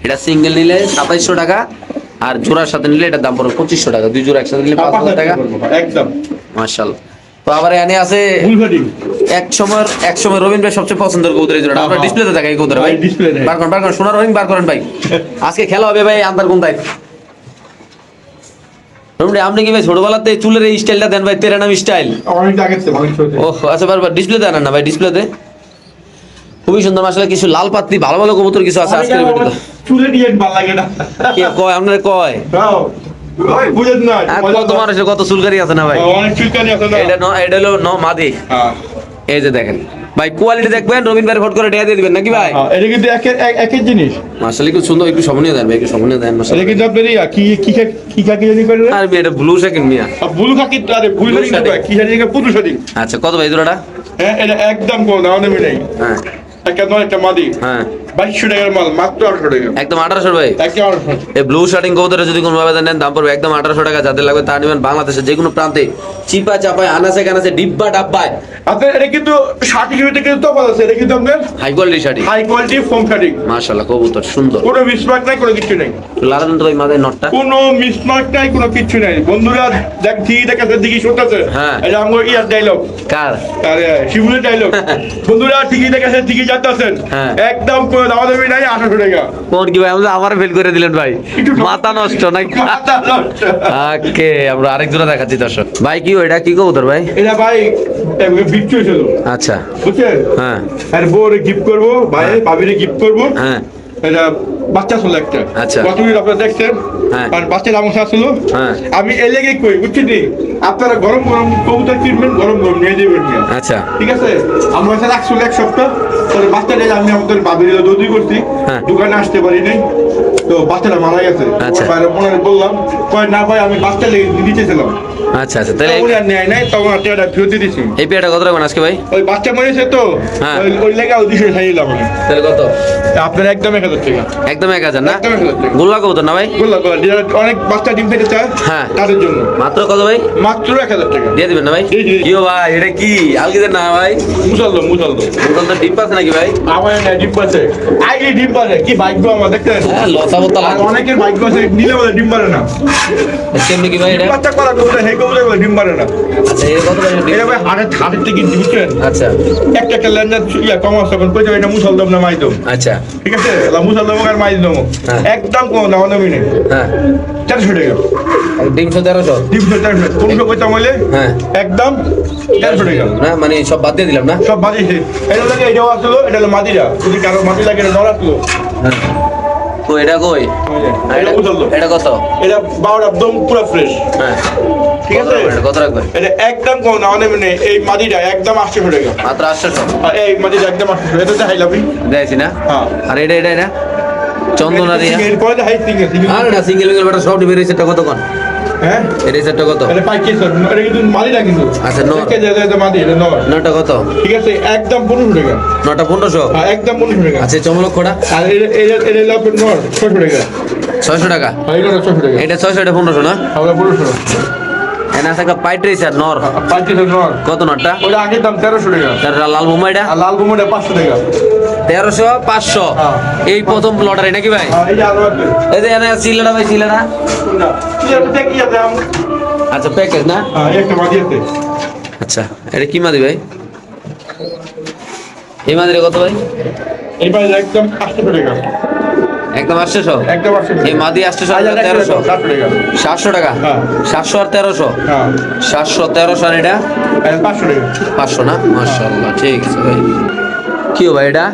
এটা সিঙ্গেল নিলে 2700 টাকা, আর জোড়ার সাথে নিলে এটার দাম পড়বে 2500 টাকা। দুই জোড়া একসাথে নিলে 5000 টাকা। একদম মাশাআল্লাহ। তো আবার এনে আছে বুলফাটি এক সময় রবিন ভাই সবচেয়ে পছন্দের কবুতর এই জোড়াটা। আমরা হ্যাঁ। ডিসপ্লেতে দেখাই কবুতর ভাই। ভাই, display দেখাই। বার করেন সোনার রহিম, বার করেন ভাই। আজকে খেলা হবে ভাই আন্দার কোনটায়। আপনি কি ভাই ছোটবেলাতে চুলের এই স্টাইলটা দেন ভাই, তেরা নাম স্টাইল? অনেক আগে থেকে ভালো ছোট ও আচ্ছা, বারবার ডিসপ্লেতে আনেন না ভাই? ডিসপ্লেতে খুবই সুন্দর মাশাআল্লাহ। কিছু লাল পাত্তি ভালো ভালো কবুতর কিছু আছে আজকের ভিডিওতে। চুলে দিয়ে ভালো লাগে না কে কয় আপনারা কয়? দাও ওই বুঝেন না আর কত মানুষের কত চুলকারি আছে না ভাই? অনেক চুলকানি আছে না এটা হলো মাদি। হ্যাঁ এই যে দেখেন ভাই, কোয়ালিটি দেখবেন, রবিন ভাই ফট করে টিয়া দিয়ে দিবেন নাকি ভাই? হ্যাঁ, এটা কিন্তু একের জিনিস মাশাআল্লাহ খুব সুন্দর। একটু সমনীয় দেন ভাই, একটু সমনীয় দেন এটা মাশাআল্লাহ। কিন্তু আপনার কি খাকি জানি করে আর এটা ব্লু শাকিন মিয়া। বুলু খাকি আরে বুলু Blue খাকি শাড়ি। কি জানি পুরুষ শাড়ি আচ্ছা কত ভাই জোড়াটা? হ্যাঁ এটা একদম কোন নাম নেই হ্যাঁ একটা মাদি হ্যাঁ 2200 টাকার মাল মাত্র 18 টাকা একদম 1800 ভাই। একদম 1800 এই ব্লু শার্টিং কবুতরে যদি কোনো ভাবে নেন দাম পড়বে একদম 1800 টাকা। যাদের লাগবে তা নেবেন। বাংলাদেশের যে কোনো প্রান্তে চিপা চাপায় আনাচে কানাচে ডিব্বা ডাব্বায় আপনার এটা কিন্তু শার্টি কিন্তু তফাৎ আছে এটা কিন্তু আপনার high quality sari. High quality ফোম শার্টি মাশাআল্লাহ কবুতর সুন্দর। কোনো মিসমার্ক নাই কোনো কিছু নাই লাগান তো ভাই মাথায় নটটা। কোনো মিসমার্ক নাই কোনো কিছু নাই বন্ধুরা দেখ ঠিক দেখাচ্ছে দিকে শুনতেছে হ্যাঁ। এটা আমার ইয়ার ডায়লগ কার? আরে শিবুলের ডায়লগ বন্ধুরা ঠিকই দেখাচ্ছে ঠিকই যাচ্ছেন হ্যাঁ। একদম কোনো দাম দেবে নাই 1800 টাকা কোন কি ভাই? আমাদের আবার ফেল করে দিলেন ভাই, একটু মাথা নষ্ট নাকি? মাথা নষ্ট। ওকে, আমরা আরেক জোড়া দেখাচ্ছি দর্শক। ভাই কি ওইটা কি কবুতর ভাই? এটা ভাই বিচ্ছু ছিল আচ্ছা বুঝছেন হ্যাঁ আর বউরে গিফট করবো ভাই ভাবিরে গিফট করবো হ্যাঁ এটা বাচ্চা ছিল একটা আচ্ছা। কতদিন আপনারা দেখছেন হ্যাঁ। আর বাচ্চা আমার ছিল হ্যাঁ। আমি এই লেগে কই বুঝছি নি আপনারা গরম গরম কবুতর কিনবেন গরম গরম নিয়ে যাবেন না আচ্ছা ঠিক আছে আমার কাছে রাখছিল এক সপ্তাহ পরে বাচ্চাটা আমি আমাদের বাবির দৌড়ি করছি হ্যাঁ। দোকানে আসতে পারি নাই তো বাচ্চাটা মারা গেছে আচ্ছা। বাইরে বললাম কয় না ভাই আমি বাচ্চা লেগে দিতেছিলাম আচ্ছা আচ্ছা, তাহলে উনি আর নেয় নাই, তখন আর টাকাটা ফেরত দিয়ে দিছি। এই পেয়ারটা কত রাখবেন আজকে ভাই? ওই বাচ্চা মরেছে তো, হ্যাঁ। ওই লেগে ওই 200 খাইলাম আমি। তাহলে কত? আপনার একদম 1000 টাকা। একদম 1000 না? একদম 1000 টাকা। গোল্লা কবুতর না ভাই? বললাম যারা অনেক বাচ্চা ডিম খেতে চায় হ্যাঁ। তাদের জন্য মাত্র কত ভাই? মাত্র 1000 টাকা। দিয়ে দিবেন না ভাই? জি, জি। কি ভাই এটা কি আলগিদের না ভাই? মুসলদম বোতল তো ডিম পাচ্ছে নাকি ভাই? আমার না ডিম পাচ্ছে, আগে ডিম পাচ্ছে, কি ভাগ্য আমার দেখতেন। হ্যাঁ, লতা বোতল আর অনেকের ভাগ্য আছে নিলে বলে ডিম পারে না। কেমনি কি ভাই এটা? ডিম বাচ্চা করা কবুতর হে কবুতর বলে ডিম পারে না। আচ্ছা এটা কত ভাই? এটা ভাই হাটের থেকে বুঝছেন, আচ্ছা একটা লেনদেন কম আসছে, তখন কইতে এটা মুসলদম না মাইদম, আচ্ছা ঠিক আছে, মুসলদম আর মাইদম হ্যাঁ। একদম কম দাম দামি নেই, হ্যাঁ 400 টাকা। ডিম 1300 ডিমশো 400, 1500 কইতাম হইলে হ্যাঁ একদম 400 টাকা। না মানে সব বাদ দিয়ে দিলাম না? সব বাদিয়েছে, এটা লাগে এটাও আসলো, এটা হলো মাদিরা, যদি কারো মাদি লাগে এটা নর আসলো। হ্যাঁ। তো এটা কই? এটা মুসলদম, এটা কত? এটা 12 একদম পুরো ফ্রেশ, হ্যাঁ ঠিক আছে। কত রাখবেন? এটা একদম কম না, মানে এই মাদিটা একদম 800 টাকা। মাত্র 800। আর এই মাদিটা একদম 800, এটা দেখাইলাম। দেখছি না? হ্যাঁ। আর এটা এটা এটা চন্দনারি এরপরে দেখাই সিঙ্গেল আর না সিঙ্গেল সিঙ্গেল বেটা সব ডিমের রিসেটটা কত কোন? হ্যাঁ, এই রিসেটটা কত? এটা পাইকে স্যার, এটা কিন্তু মাদিটা কিন্তু। আচ্ছা, নর। দেখে যায় যে মাদি, এটা নর। নটা কত? ঠিক আছে, একদম 1500 টাকা। নটা 1500। হ্যাঁ, একদম 1500 টাকা। আচ্ছা চমলক্ষটা আর এটা হলো আপনার নর 600 টাকা। 600 টাকা। আর এটা 600 টাকা। এটা 600 এটা 1500 না? আমরা 1500। এনে আছে একটা পাইট রেসার নর। পাইকে স্যার নর। কত নটটা? ওটা আগের দাম 1300 টাকা। তার লাল বোমাইটা আর লাল গুমটা 500 টাকা। 1300 500। হ্যাঁ। এই প্রথম লটারি নাকি ভাই? আর এই যে আরো আছে। এই যে এনে সিলেটা ভাই সিলেটা। কোনটা? এটা কি আছে আম? আচ্ছা প্যাকেজ না? হ্যাঁ, একটা মাদি আছে। আচ্ছা এটা কি মাদি ভাই? এই মাদিরে কত ভাই? এই পাইলে একদম 800 টাকা। একদম 800। একদম 800 টাকা। এই মাদি 800 আর 1300। 700 টাকা। 700 টাকা। হ্যাঁ। 700 আর 1300। হ্যাঁ, 700 1300 আর এটা আর 500 টাকা। 500 না? মাশাআল্লাহ ঠিক আছে ভাই। কি ভাই এটা?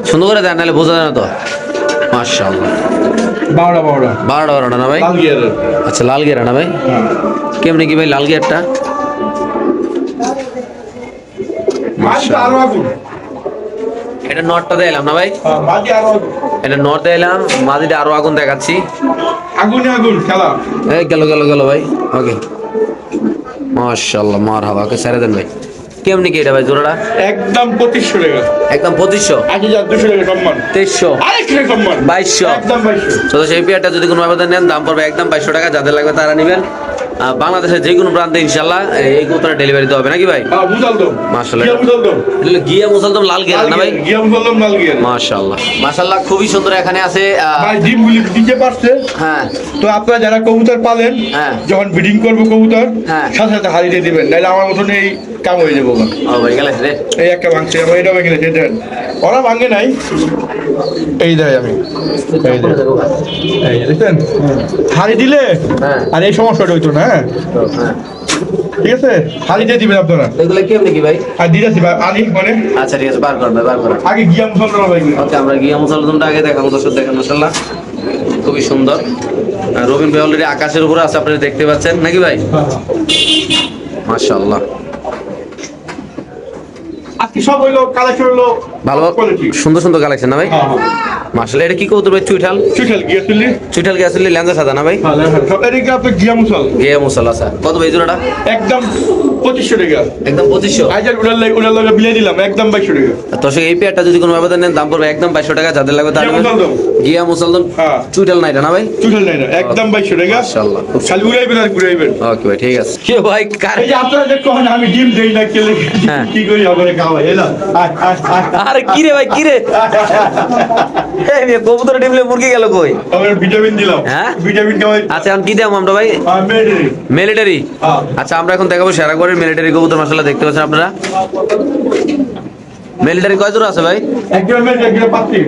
সুন্দর করে দেন নাহলে বোঝা যায় না তো। মাশাআল্লাহ 12টা 12টা না ভাই? লাল গিয়ারের। আচ্ছা লাল গিয়ার না ভাই? হ্যাঁ। কেমনি কি ভাই লাল গিয়ারটা? মাছটা আরো আগুন। এটা নটটা দিলাম না ভাই? হ্যাঁ, মাঝে আরো আগুন। এটা নট দিলাম, মাদিটা আরো আগুন দেখাচ্ছি। আগুনে আগুন খেলা। এই গেল ভাই। ওকে মাশাআল্লাহ মারহাবা। ওকে ছেড়ে দেন ভাই। কেমনি কি এটা ভাই জোড়াটা? একদম 2500 টাকা। একদম 2500। 8200 টাকা সম্মান। 2300। আরেকটু সম্মান। 2200। একদম 2200। তো সেই পেয়ারটা যদি কোনো আবেদন নেন দাম পড়বে একদম 2200 টাকা। যাদের লাগবে তারা নেবেন। বাংলাদেশের যে কোনো প্রান্তে ইনশাল্লাহ এই কবুতরের ডেলিভারি দেওয়া হবে নাকি ভাই? হ্যাঁ, মুসলদম। মাশাআল্লাহ। গিয়া মুসলদম। এটা হলো গিয়া মুসলদম লাল গিয়ার না ভাই? গিয়া মুসলদম লাল গিয়ার। মাশাআল্লাহ খুবই সুন্দর। এখানে আছে ভাই ডিমগুলি দিতে পারছে। হ্যাঁ তো আপনারা যারা কবুতর পালেন, হ্যাঁ। যখন ব্রিডিং করবো কবুতর, হ্যাঁ। সাথে সাথে হারিয়ে দিয়ে দিবেন, নাহলে আমার মতন এই কাম হয়ে যাবো গা। ও ভাই গেলে রে। এই একটা ভাঙছে, আমার এটা ভেঙে গেছে, এটা ওরা ভাঙে নাই। এই দেয় আমি, এই দেয়। এই যে দেখছেন, হারি দিলে হ্যাঁ। আর এই সমস্যাটা হইতো না। হ্যাঁ, হ্যাঁ ঠিক আছে, হারি দিয়ে দিবেন আপনারা। এগুলো কেমনি কি ভাই? আর দিয়েছি ভাই, আনি মানে আচ্ছা ঠিক আছে বার করেন ভাই বার করেন। আগে গিয়া মুসলমান ভাই। ওকে আমরা গিয়া মুসলদমটা আগে দেখাবো দর্শক দেখেন মাশাআল্লাহ খুবই সুন্দর। আর রবিন ভাই অলরেডি আকাশের উপরে আছে আপনারা দেখতে পাচ্ছেন নাকি ভাই? মাশাআল্লাহ আজকে সব হইলো কালেকশন হলো ভালো কোয়ালিটি। সুন্দর সুন্দর কালেকশন না ভাই? মাশাআল্লাহ। এটা কি কবুতর ভাই? চুইঠাল? চুইঠাল গিয়েছিলি? চুইঠাল কি আসলে ল্যাঞ্জা সাদা না ভাই? সব এদিকে আপনার গিয়া মুসল গিয়া মুসল আছে। কত ভাই জোড়াটা? একদম 2500 টাকা। একদম 2500। আইজার উড়ার লাগে বিলে দিলাম একদম 2200 টাকা। দর্শক এই পেয়ারটা যদি কোনো আবেদন নেন দাম পড়বে একদম 2200 টাকা। যাদের লাগবে তারা গিয়া নেবেন। মুসলদম। গিয়া মুসলদম হ্যাঁ। চুইঠাল না এটা না ভাই? চুইঠাল নাই না, একদম 2200 টাকা। মাশাআল্লাহ খুব খালি উড়াইবেন আর ঘুরাইবেন। ওকে ভাই ঠিক আছে। কি ভাই কার এই যে আপনারা যে কখন আমি ডিম দেই না কেলে হ্যাঁ। কি করি হবে খাওয়া এলা। আরে কি রে ভাই কি রে? এই মেয়ে কবুতর ডিমলে মুরগি গেল কই? আমরা ভিটামিন দিলাম। হ্যাঁ? ভিটামিন খাওয়াই। আচ্ছা এখন কি দাম আমরা ভাই? মেডিরি। মিলিটারি। হ্যাঁ। আচ্ছা আমরা এখন দেখাবো সেরাগড়ের মিলিটারি কবুতর মাশাআল্লাহ দেখতে পাচ্ছেন আপনারা। মিলিটারি কয় জোড়া আছে ভাই? একজন মেডিরি একজন পাত্তি।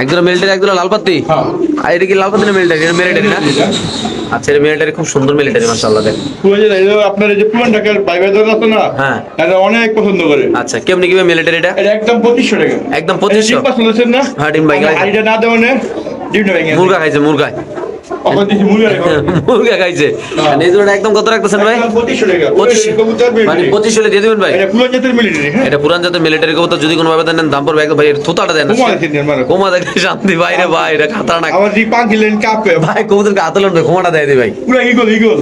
একজোড়া মিলিটারি একজোড়া লালপাত্তি। হ্যাঁ। আর এটা কি লালপাত্তি না মিলিটারি? এটা মিলিটারি না? আচ্ছা এটা মিলিটারি খুব সুন্দর মিলিটারি মাশাআল্লাহ দেখ। পুরো যে আপনার এই যে পুরান ঢাকার বাইবেল আছে না? হ্যাঁ। এটা অনেক পছন্দ করে। আচ্ছা কেমনি কি ভাই মিলিটারিটা? এটা একদম 2500 টাকা। একদম 2500? ডিম পছন্দ হচ্ছে না? হ্যাঁ, ডিম ভাঙে গেছে। আইডিয়া না দেওয়া না ডিমটা ভেঙে গেছে। মুরগা খাইছে মুরগা। অখন দিছি মুরগা রেখো। মুরগা খাইছে। হ্যাঁ। আর এই জোড়াটা একদম কত রাখতেছেন ভাই? একদম 2500 টাকা। 2500 কবুতর মানে মিলিটারি। 2500 হলে দিয়ে দিবেন ভাই? এটা পুরান জাতের মিলিটারি। হ্যাঁ। এটা পুরান জাতের মিলিটারি কবুতর যদি কোনো ভাবে দেন দাম পড়বে একদম ভাই। এর থুতাটা দেন না। ঘুমা দেখেন আমার। কোমা দেখে শান্তি বাইরে ভাই এটা খাতারনাক। আমার জি পাঙ্কিলেন কাপে। ভাই কবুতরকে আতলেন ভাই ঘুমাটা দেয় দি ভাই। পুরা ইগল ইগল।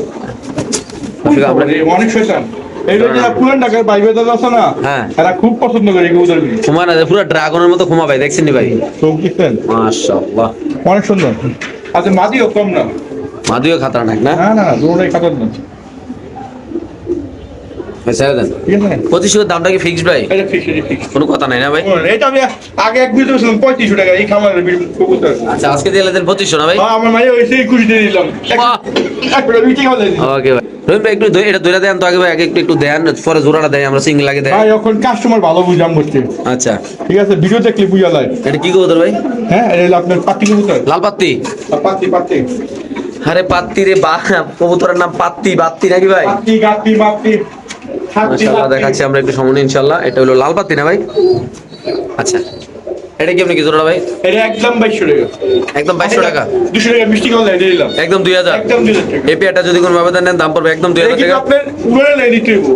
আসলে আমরা অনেক শয়তান। এই যে পুরান ঢাকার ভাই বেদাল আছে না, হ্যাঁ। এরা খুব পছন্দ করে কবুতর গুলি। ঘুমা না পুরো ড্রাগনের মতো ঘুমা ভাই, দেখছেন নি ভাই? চোখ দেখছেন, মাশাআল্লাহ, অনেক সুন্দর। আচ্ছা মাদিও কম না, মাদিও খাতারনাক না? না না না, দুটোই খাতার না। ছেড়ে দেন। ঠিক আছে, 2500 দামটা কি ফিক্সড ভাই? এটা ফিক্স, এটা ফিক্স। কোনো কথা নাই না ভাই? এটা আমি আগে এক ভিডিও ছিলাম 3500 টাকা এই খামারের কবুতর। আচ্ছা আজকে দিয়ে দেন 2500 না ভাই? আমার মাইয়া হইছে 21 দিয়ে দিলাম। বাহ। একটা বিটি খাওয়া দিলাম। ওকে ভাই, রহিম ভাই একটু এটা দইরা দেন তো আগে ভাই, আগে একটু দেন, পরে জোড়াটা দেয়, আমরা সিঙ্গেল আগে দেয়। ভাই এখন কাস্টমার ভালো বুঝাম করছে। আচ্ছা ঠিক আছে, ভিডিও দেখলে বুঝা যায়। এটা কি কবুতর ভাই? হ্যাঁ, এটা হলো আপনার পাত্তি কবুতর। লাল পাত্তি? পাত্তি পাত্তি আরে পাত্তি রে, কবুতরের নাম পাত্তি, বাত্তি নাকি ভাই? পাত্তি গাত্তি মাত্তি মাশাআল্লাহ, দেখাচ্ছি আমরা একটু সামনে ইনশাআল্লাহ। এটা হলো লাল পাত্তি না ভাই? আচ্ছা, এটা কি আপনি কি জোড়া ভাই? এটা একদম 2200 টাকা। একদম 2200 টাকা? 200 টাকা মিষ্টি খাওয়া দিয়ে দিলাম। একদম 2000? একদম 2000 টাকা। এই পেয়ারটা যদি কোনো ব্যবধান নেন দাম পড়বে একদম 2000 এটা টাকা। আপনার উড়ানে লাই দিতে হইব।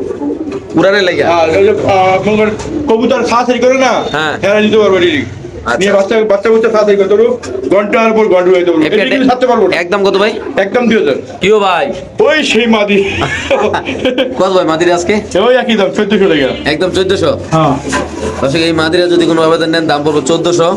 উড়ানে লাগে? আর ওই যে আপনার কবুতর খাসাই করে না, হ্যাঁ। হেরা দিতে পারবো ডিরেক্ট। আচ্ছা। নিয়ে বাচ্চা খাসাই করতে পারবো, ঘন্টার পর ঘন্টা হইতে পারবো। এই এটা পেয়ারটা কিন্তু ছাড়তে পারবো না। একদম কত ভাই? একদম 2000। কিও ভাই? ওই সেই মাদি। কত ভাই মাদিরা আজকে? ওই একই দাম 1400 টাকা। একদম 1400? হ্যাঁ। দর্শক এই মাদিরা যদি কোনো ব্যবধান নেন দাম পড়বে 1400।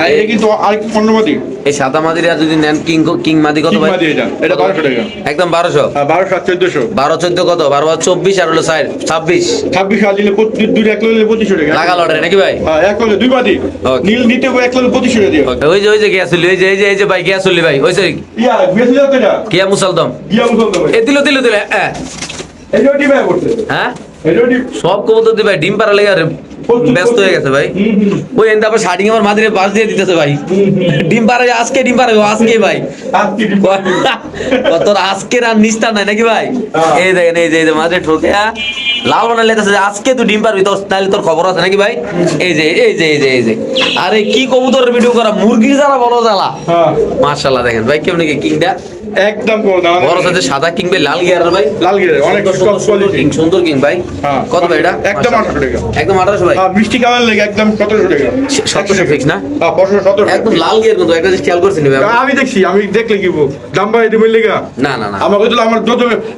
আর এটা কিন্তু আরেকটু অন্য মাদি। এই সাদা মাদিরা যদি নেন কিং মাদি কত ঠিক ভাই? মাদি এটা। এটা 1200 টাকা। একদম 1200? আর 1200 আর 1400। 12 14 কত? 12 আর 24 আর হলো 26। 26 আর দিলে দুই এক লইলে 2500 টাকা। লাগা লটারি নাকি ভাই? হ্যাঁ, এক লইলে দুই মাদি। Okay. নীল নিতে হবে এক লইলে 2500 টাকা দিও। ওই যে গিয়া চলি, এই যে ভাই গিয়া চলি ভাই, ওই যে ইয়া বেশি যাচ্ছে এটা। কিয়া মুসালদম। গিয়া মুসল ভাই। এ দিল এই যে ডিম করতে। হ্যাঁ, এই যে ডিম। সব কবুতর দি ভাই ডিম পাড়া লেগে আর ব্যস্ত হয়ে গেছে ভাই। ওই এন্ড আবার শার্টিং আমার মাদিরে বাস দিয়ে দিতেছে ভাই। ডিম পাড়া আজকে, ডিম পাড়া আজকে ভাই। আজকে ডিম। তোর আজকের আর নিস্তার নাই নাকি ভাই? এই দেখেন, এই যে মাঝে ঠোকে লাল বানালে আজকে তুই ডিম পারবি, তোর তাহলে তোর খবর আছে নাকি ভাই? এই যে আরে কি কবুতরের ভিডিও করা, মুরগির জ্বালা বড় জ্বালা। হ্যাঁ। মাশাআল্লাহ, দেখেন ভাই কেমন কি কিংটা একদম কোন দাম। বড় সাথে সাদা কিং ভাই, লাল গিয়ার ভাই, লাল গিরে অনেক সুন্দর কোয়ালিটি। কিং, সুন্দর কিং ভাই। হ্যাঁ। কত ভাই এটা? একদম 800 টাকা। একদম 1800 ভাই? হ্যাঁ, মিষ্টি খাওয়ার লাগে একদম 1700 টাকা। 1700 ফিক্স না? হ্যাঁ, 1700। একদম লাল গিয়ার, কিন্তু একটা জিনিস খেয়াল করছেন ভাই? আমি দেখছি, আমি দেখলে কি বলবো, দাম বাড়াই দিবেন লেগা। না না না, আমাকে তো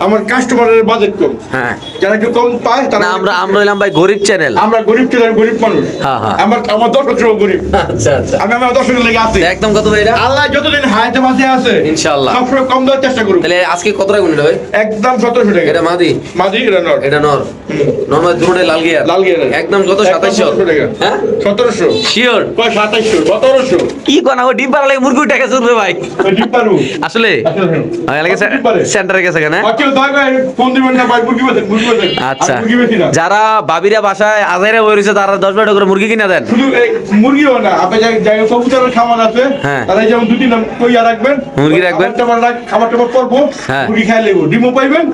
আমার কাস্টমারের বাজেট কম। হ্যাঁ যারা একটু কম পায় তারা। না, আমরা হইলাম ভাই গরিব চ্যানেল। আমরা গরিব ছেলে, গরিব মানুষ। হ্যাঁ, হ্যাঁ। আমার দর্শক গরিব। আচ্ছা আচ্ছা, আমার দর্শকের লেগে আছে। একদম কত ভাই এটা? আল্লাহ যতদিন হায়াতে বাঁচে আছে ইনশাআল্লাহ সবসময় কম দেওয়ার চেষ্টা করুন। তাহলে আজকে কত রাখবেন এটা ভাই? একদম 1700 টাকা। এটা মাদি? মাঝি এটা নট। এটা নর? নর্মাল দুটোই লাল গিয়ার? লাল গিয়ার। একদম কত? 2700 টাকা। হ্যাঁ 1700। শিওর? 2700 1700। কি কোনা ও ডিম পাড়া লাগে মুরগি টাকা চলবে ভাই ডিম পারু আসলে? সেন্টারে গেছে কেন? কেউ দয়া ফোন দিবেন না ভাই, মুরগি বেচেন, মুরগি বেচেন। আচ্ছা, আমি মুরগি বেচি না। যারা বাবিরা বাসায় আজাইরা বই রয়েছে তারা 10 টাকা করে মুরগি কিনা দেন। শুধু এই মুরগিও না, আপনি জায়গায় কবুতরের খামার আছে, হ্যাঁ। তারা যেমন দুটি নাম কইয়া রাখবেন, মুরগি রাখবেন। খাবার টাবার করবো, হ্যাঁ। মুরগি খাই লেবো, ডিমও পাইবেন,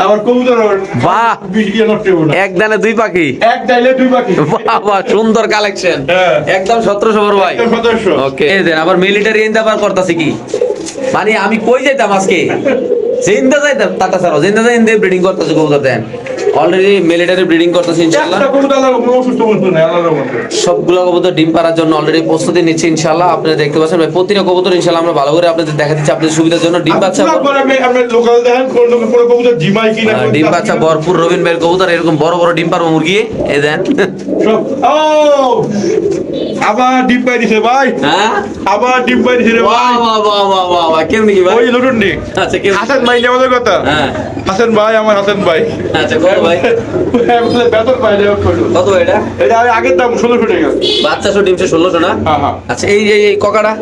আবার কবুতর বাহ, বিয়ে নষ্ট হবো না। এক দানে দুই পাখি। এক ডাইলে দুই বাকি। বাহ বাহ, সুন্দর কালেকশন। হ্যাঁ। একদম 1700 বড় ভাই। একদম 1700। ওকে, এই দেন আবার মিলিটারি ইন্দাবার করতেছি কি মানে আমি কই যাইতাম আজকে, জিন্দা যাইতাম টাটা ছাড়াও, জিন্দা যাই ইন্দে ব্রিডিং করতেছি কবুতর দেন, অলরেডি মিলিটারি ব্রিডিং করতেছি ইনশাআল্লাহ। একটা কবুতর আল্লাহর কোনো অসুস্থ বস্তু নাই, আল্লাহর রহমতে। সবগুলো কবুতর ডিম পাড়ার জন্য অলরেডি প্রস্তুতি নিচ্ছে ইনশাআল্লাহ। আপনারা দেখতে পাচ্ছেন ভাই প্রতিটা কবুতর ইনশাআল্লাহ আমরা ভালো করে আপনাদের দেখা দিচ্ছি আপনাদের সুবিধার জন্য। ডিম বাচ্চা আপনি লোকাল দেখেন কোন লোকের কোনো কবুতর জিমাই কিনা, ডিম বাচ্চা ভরপুর রবিন ভাইয়ের কবুতর, এরকম বড় বড় ডিম পারবো মুরগি এই দেন। ও আবার ডিম পাই দিছে ভাই, হ্যাঁ আবার ডিম পাই দিছে রে ভাই। বাহ বাহ বাহ বাহ বাহ, কেমন কি ভাই? ওই লুটুন নি। আচ্ছা কেমন? হাসান ভাই নিয়ে আমাদের কথা। হ্যাঁ হাসান ভাই, আমার হাসান ভাই। আচ্ছা কত ভাই? বলে বেতন পাই দেওয়া করলো। কত ভাই এটা? এটা আগের দাম 1600 টাকা। বাচ্চা শো ডিমছে 1600 না? হ্যাঁ হ্যাঁ। আচ্ছা এই ককাটা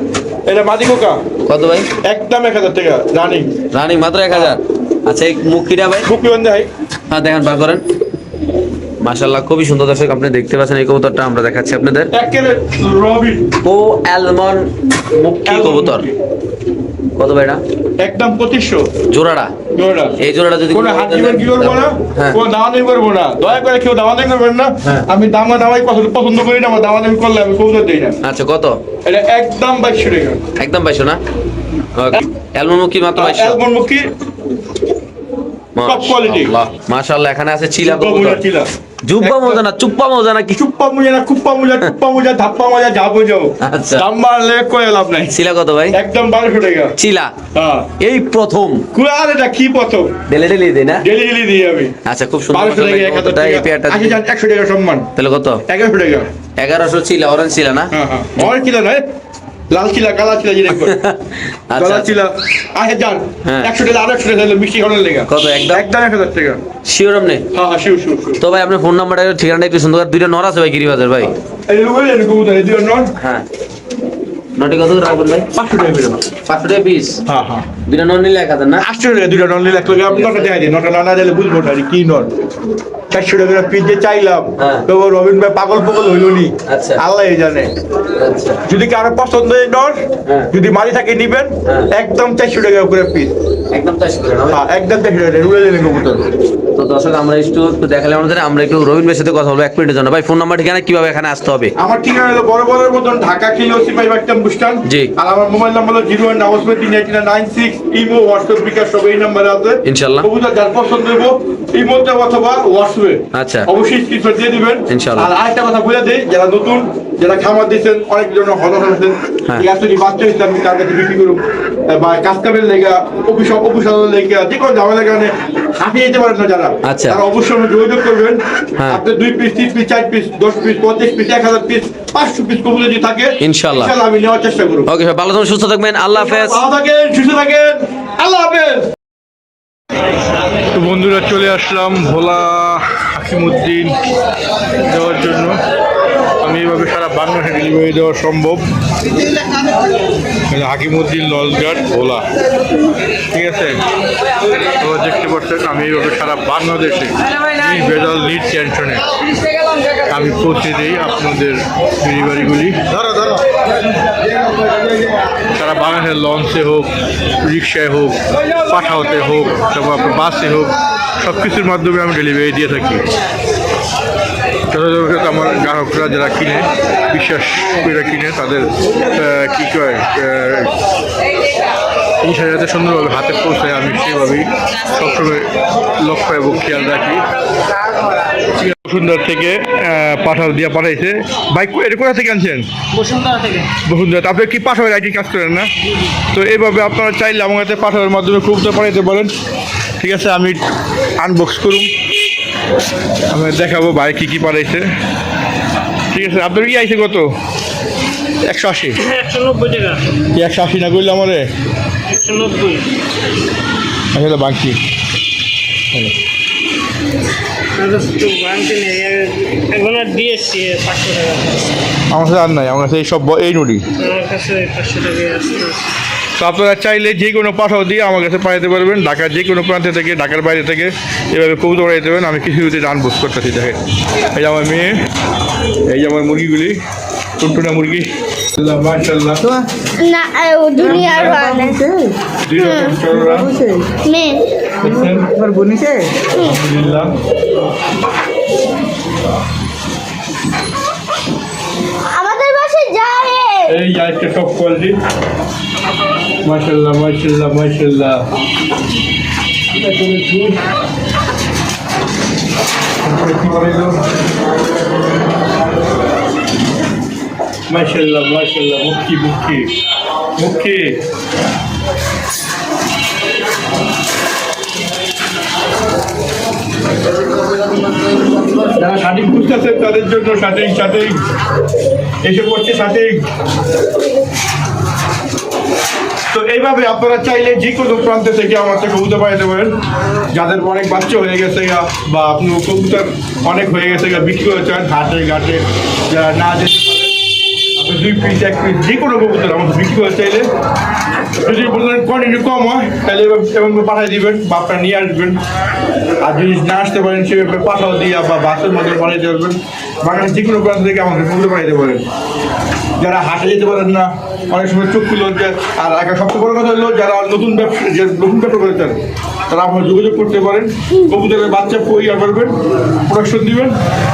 এটা মাদি কোকা, কত ভাই? একদম 1000 টাকা রানিং। রানিং মাত্র 1000? আচ্ছা এই মুখিটা ভাই? বুকি বন্ধ ভাই। হ্যাঁ দেখেন, বার করেন। মাশাআল্লাহ খুবই সুন্দর দর্শক, আপনি দেখতে পাচ্ছেন এই কবুতরটা আমরা দেখাচ্ছি আপনাদের। একেবারে রবিন ও অ্যালমন্ড মুখী কবুতর। কত ভাই এটা? একদম 2500 জোড়াটা? জোড়া। এই জোড়াটা যদি কোনো হাত দিবেন কি করবো না, হ্যাঁ। কোনো দামাদামি করবো না, দয়া করে কেউ দামাদামি করবেন না। হ্যাঁ। আমি দামাদামি পছন্দ করি না, আমার দামাদামি করলে আমি কবুতর দিই না। আচ্ছা কত? এটা একদম 2200 টাকা। একদম 2200 না? ওকে, অ্যালমন্ড মুখী মাত্র 2200। অ্যালমন্ড মুখী টপ কোয়ালিটি। মাশাআল্লাহ, এখানে আছে চিলা কুপ্পা মুজা কবুতর। চিলা। জুব্বা মোজা না চুপ্পা মোজা নাকি? কুপ্পা মুজা না, কুপ্পা মুজা, কুপ্পা মুজা, ধাপ্পা মুজা, যা বোঝাও। আচ্ছা। দাম বাড়লে কয়ে লাভ নাই। চিলা কত ভাই? একদম 1200 টাকা। চিলা হ্যাঁ। এই প্রথম কুয়ার এটা কি প্রথম? ডেলে ডেলে দেই না? ডেলি ডেলি দিই আমি। আচ্ছা, খুব সুন্দর 1200 টাকা, 1000 কবুতরটা, এই টাকা, পেয়ারটা 100 টাকা সম্মান। তাহলে কত? 1100 টাকা। 1100 চিলা, অরেঞ্জ চিলা না? হ্যাঁ হ্যাঁ, আর কিলা নয়, লাল চিলা, কালা চিলা, যেটা কই। আচ্ছা, কালা আচ্ছা। চিলা 1000, হ্যাঁ। 100 টাকা, 100 টাকা দিলে মিষ্টি খাওয়ানোর লেগা। কত একদম? একদম 1000 টাকা। শিওর আপনি? হ্যাঁ হ্যাঁ, শিউ শিউ শিউ। তো ভাই আপনার ফোন নাম্বারটা, ঠিকানাটা একটু সুন্দর করে, দুইটা নর আছে ভাই গিরিবাজার ভাই। এই যে ওই যে কবুতর, এই দুটো নর হ্যাঁ, নটি কত করে রাখবেন ভাই? 500 টাকা করে। 500 টাকা পিস। হ্যাঁ হ্যাঁ, দুইটা নর নিলে 1000 না? 800 টাকা দুটো নর নিলে 1 টাকা। আপনি নটা দেখাই দিন, নটা না দিলে বুঝবো না কি নর। 400 টাকা পিস যে চাইলাম, হ্যাঁ। তো রবিন ভাই পাগল পাগল হইল নি। আচ্ছা। আল্লাহ জানে। আচ্ছা, যদি কারো পছন্দ হয় নর, হ্যাঁ। যদি মারি থাকে নিবেন, হ্যাঁ। একদম 400 টাকা করে পিস। একদম 400 করে না ভাই? হ্যাঁ, একদম 400 টাকা রুলে দিলেন কবুতর। তো দর্শক, আমরা একটু দেখালে আমাদের, আমরা একটু রবিন ভাইয়ের সাথে কথা বলবো 1 মিনিটের জন্য। ভাই ফোন নাম্বার, ঠিকানা, কিভাবে এখানে আসতে হবে? আমার ঠিকানা হলো বড় বড়ের মতন, ঢাকা কিলো সিপাই বাগটাম বুস্টান। জি। আর আমার মোবাইল নাম্বার হলো 019938996। ইমো, হোয়াটসঅ্যাপ, বিকাশ সব এই নাম্বারে আছে। ইনশাআল্লাহ। কবুতর যার পছন্দ হইব, ইমোতে অথবা হোয়াটসঅ্যাপে আচ্ছা। অবশ্যই স্ক্রিনশট দিয়ে দিবেন। ইনশাআল্লাহ। আর আরেকটা কথা বলে দেই, যারা নতুন, যারা খামার দিচ্ছেন, অনেক জন হতাশ হয়েছেন, হ্যাঁ। ঠিক আছে, বাচ্চা হচ্ছে আমি তার কাছে বিক্রি করুন, বা কাস্টমারের লেগা, অফিসারের লেগা, যে কোনো ঝামেলার কারণে হাঁটিয়ে যেতে পারেন না যারা, আচ্ছা। তারা অবশ্যই আমাকে যোগাযোগ করবেন। হ্যাঁ। আপনি 2 piece, 3 piece, 4 piece, 10 piece, 50 piece, 1000 piece, 500 piece কবুতর যদি থাকে, ইনশাআল্লাহ। আমি নেওয়ার চেষ্টা করব। ওকে ভাই, ভালো থাকবেন, সুস্থ থাকবেন, আল্লাহ হাফেজ। ভালো থাকেন, সুস্থ থাকেন, আল্লাহ হাফেজ। তো বন্ধুরা, চলে আসলাম ভোলা হাকিমউদ্দিন দেওয়ার জন্য। আমি এইভাবে সারা বাংলাদেশে ডেলিভারি দেওয়া সম্ভব। হাকিমউদ্দিন লঞ্চঘাট ভোলা, ঠিক আছে। তো দেখতে পাচ্ছেন, আমি এইভাবে সারা বাংলাদেশে বেজাল নিট টেনশনে আমি পৌঁছে দিই আপনাদের ডেলিভারিগুলি। সারা বাংলাদেশের লঞ্চে হোক, রিক্সায় হোক, পাঠাওতে হোক, তারপর আপনার বাসে হোক, সব কিছুর মাধ্যমে আমি ডেলিভারি দিয়ে থাকি। যথাযথ আমার গ্রাহকরা যারা কিনে, বিশ্বাস করে কিনে, তাদের কী কয় জিনিসটা যাতে সুন্দরভাবে হাতে পৌঁছায়, আমি সেভাবেই সবসময় লক্ষ্য এবং খেয়াল রাখি। বসুন্ধরা থেকে পাঠাইছে বাইক। এটা কোথা থেকে আনছেন? বসুন্ধরা। আপনি কি পাঠাবেন আইটি কাজ করেন না? তো এইভাবে আপনারা চাইলে আমার কাছে পাঠানোর মাধ্যমে কবুতর পাঠাইতে পারেন, ঠিক আছে। আমি আনবক্স করুন, আমি দেখাবো ভাই কী কী পাঠাইছে, ঠিক আছে। আপনার কি আইছে কত? 180? 190 টাকা। 180 না করলে আমারে 190 আসলে বাকি এখন আর দিয়েছি 500 টাকা। আমার কাছে আর নাই, আমার কাছে এই সব এই নুডি। আমার কাছে 500 টাকা আছে। তো আপনারা চাইলে যে কোনো পাঠাও দিয়ে আমার কাছে পাঠাতে পারবেন, ঢাকার যে কোনো প্রান্তে থেকে, ঢাকার বাইরে থেকে এভাবে কবুতর পাঠাতে দেবেন। আমি কিছু কিছু আনবক্স করতেছি, দেখেন। এই যে আমার মেয়ে, এই যে আমার মুরগিগুলি, টুনটুনা মুরগি, মাশাআল্লাহ। না দুনিয়ার মানে দুই রকম চড়া, মেয়ে দেখছেন? আলহামদুলিল্লাহ। আমাদের বাসায় যায় এই আজকে টপ কোয়ালিটি, মাশাআল্লাহ মাশাআল্লাহ মাশাআল্লাহ। মাশাআল্লাহ মাশাআল্লাহ, মুখি মুখি মুখি। যারা শাটিং খুঁজতেছেন তাদের জন্য শাটিং শাটিং এসে পড়ছে শাটিং। তো এইভাবে আপনারা চাইলে যে কোনো প্রান্ত থেকে আমার থেকে কবুতর পাঠাতে পারেন। যাদের অনেক বাচ্চা হয়ে গেছে বা আপনি কবুতর অনেক হয়ে গেছে বিক্রি করে চান হাটে ঘাটে, যারা না যেতে পারেন, আপনি 2 পিস 1 পিস যে কোনো কবুতর আমাকে বিক্রি করে চাইলে, যদি বললেন কোয়ান্টিটি কম হয় তাহলে এবং পাঠিয়ে দিবেন বা আপনারা নিয়ে আসবেন। আর যদি না আসতে পারেন সেভাবে পাঠাও দিয়ে বা বাসের মাধ্যমে পাঠিয়ে দেবেন। বাংলাদেশ যে কোনো প্রান্ত থেকে আমাকে কবুতর পাঠাতে পারেন। যারা হাটে যেতে পারেন না, অনেক সময় চক্ষু লজ্জা, আর একটা সবচেয়ে বড় কথা হলো যারা নতুন ব্যবসা করেছেন তারা আপনারা যোগাযোগ করতে পারেন। কবুতরের বাচ্চা ইয়া করবেন, প্রোডাকশন দিবেন,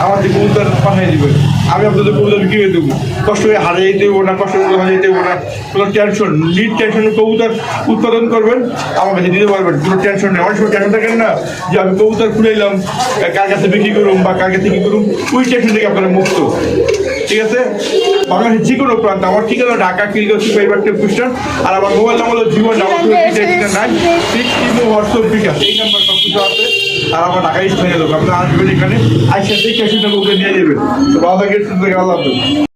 আমাদের কবুতর পাঠিয়ে দিবেন, আমি আপনাদের কবুতর বিক্রি করে দেবো। কষ্ট করে হারিয়ে দেবো না, কষ্ট করে হারিয়ে দেবো না, কোনো টেনশন নিট টেনশন কবুতর উৎপাদন করবেন আমার কাছে দিতে পারবেন, কোনো টেনশন নেই। অনেক সময় টেনশন থাকেন না যে আমি কবুতর খুলেলাম কার কাছে বিক্রি করুম বা কার কাছে কি করুম, ওই টেনশন থেকে আপনারা মুক্ত। ঠিক আছে, বাংলাদেশের যে কোনো প্রান্ত, আমার ঠিকানা ঢাকা কিলগঞ্জ সুপারমার্কেট প্রতিষ্ঠান, আর আমার মোবাইল নাম্বার হলো জীবন হোয়াটসঅ্যাপ বিকাশ, এই নাম্বার সব কিছু আছে। আর আমার ঢাকা স্থানীয় লোক, আপনারা আসবেন এখানে আইসা দেখে নিয়ে যাবেন। তো ভালো থাকেন, সুস্থ থাকেন, আল্লাহ হাফেজ।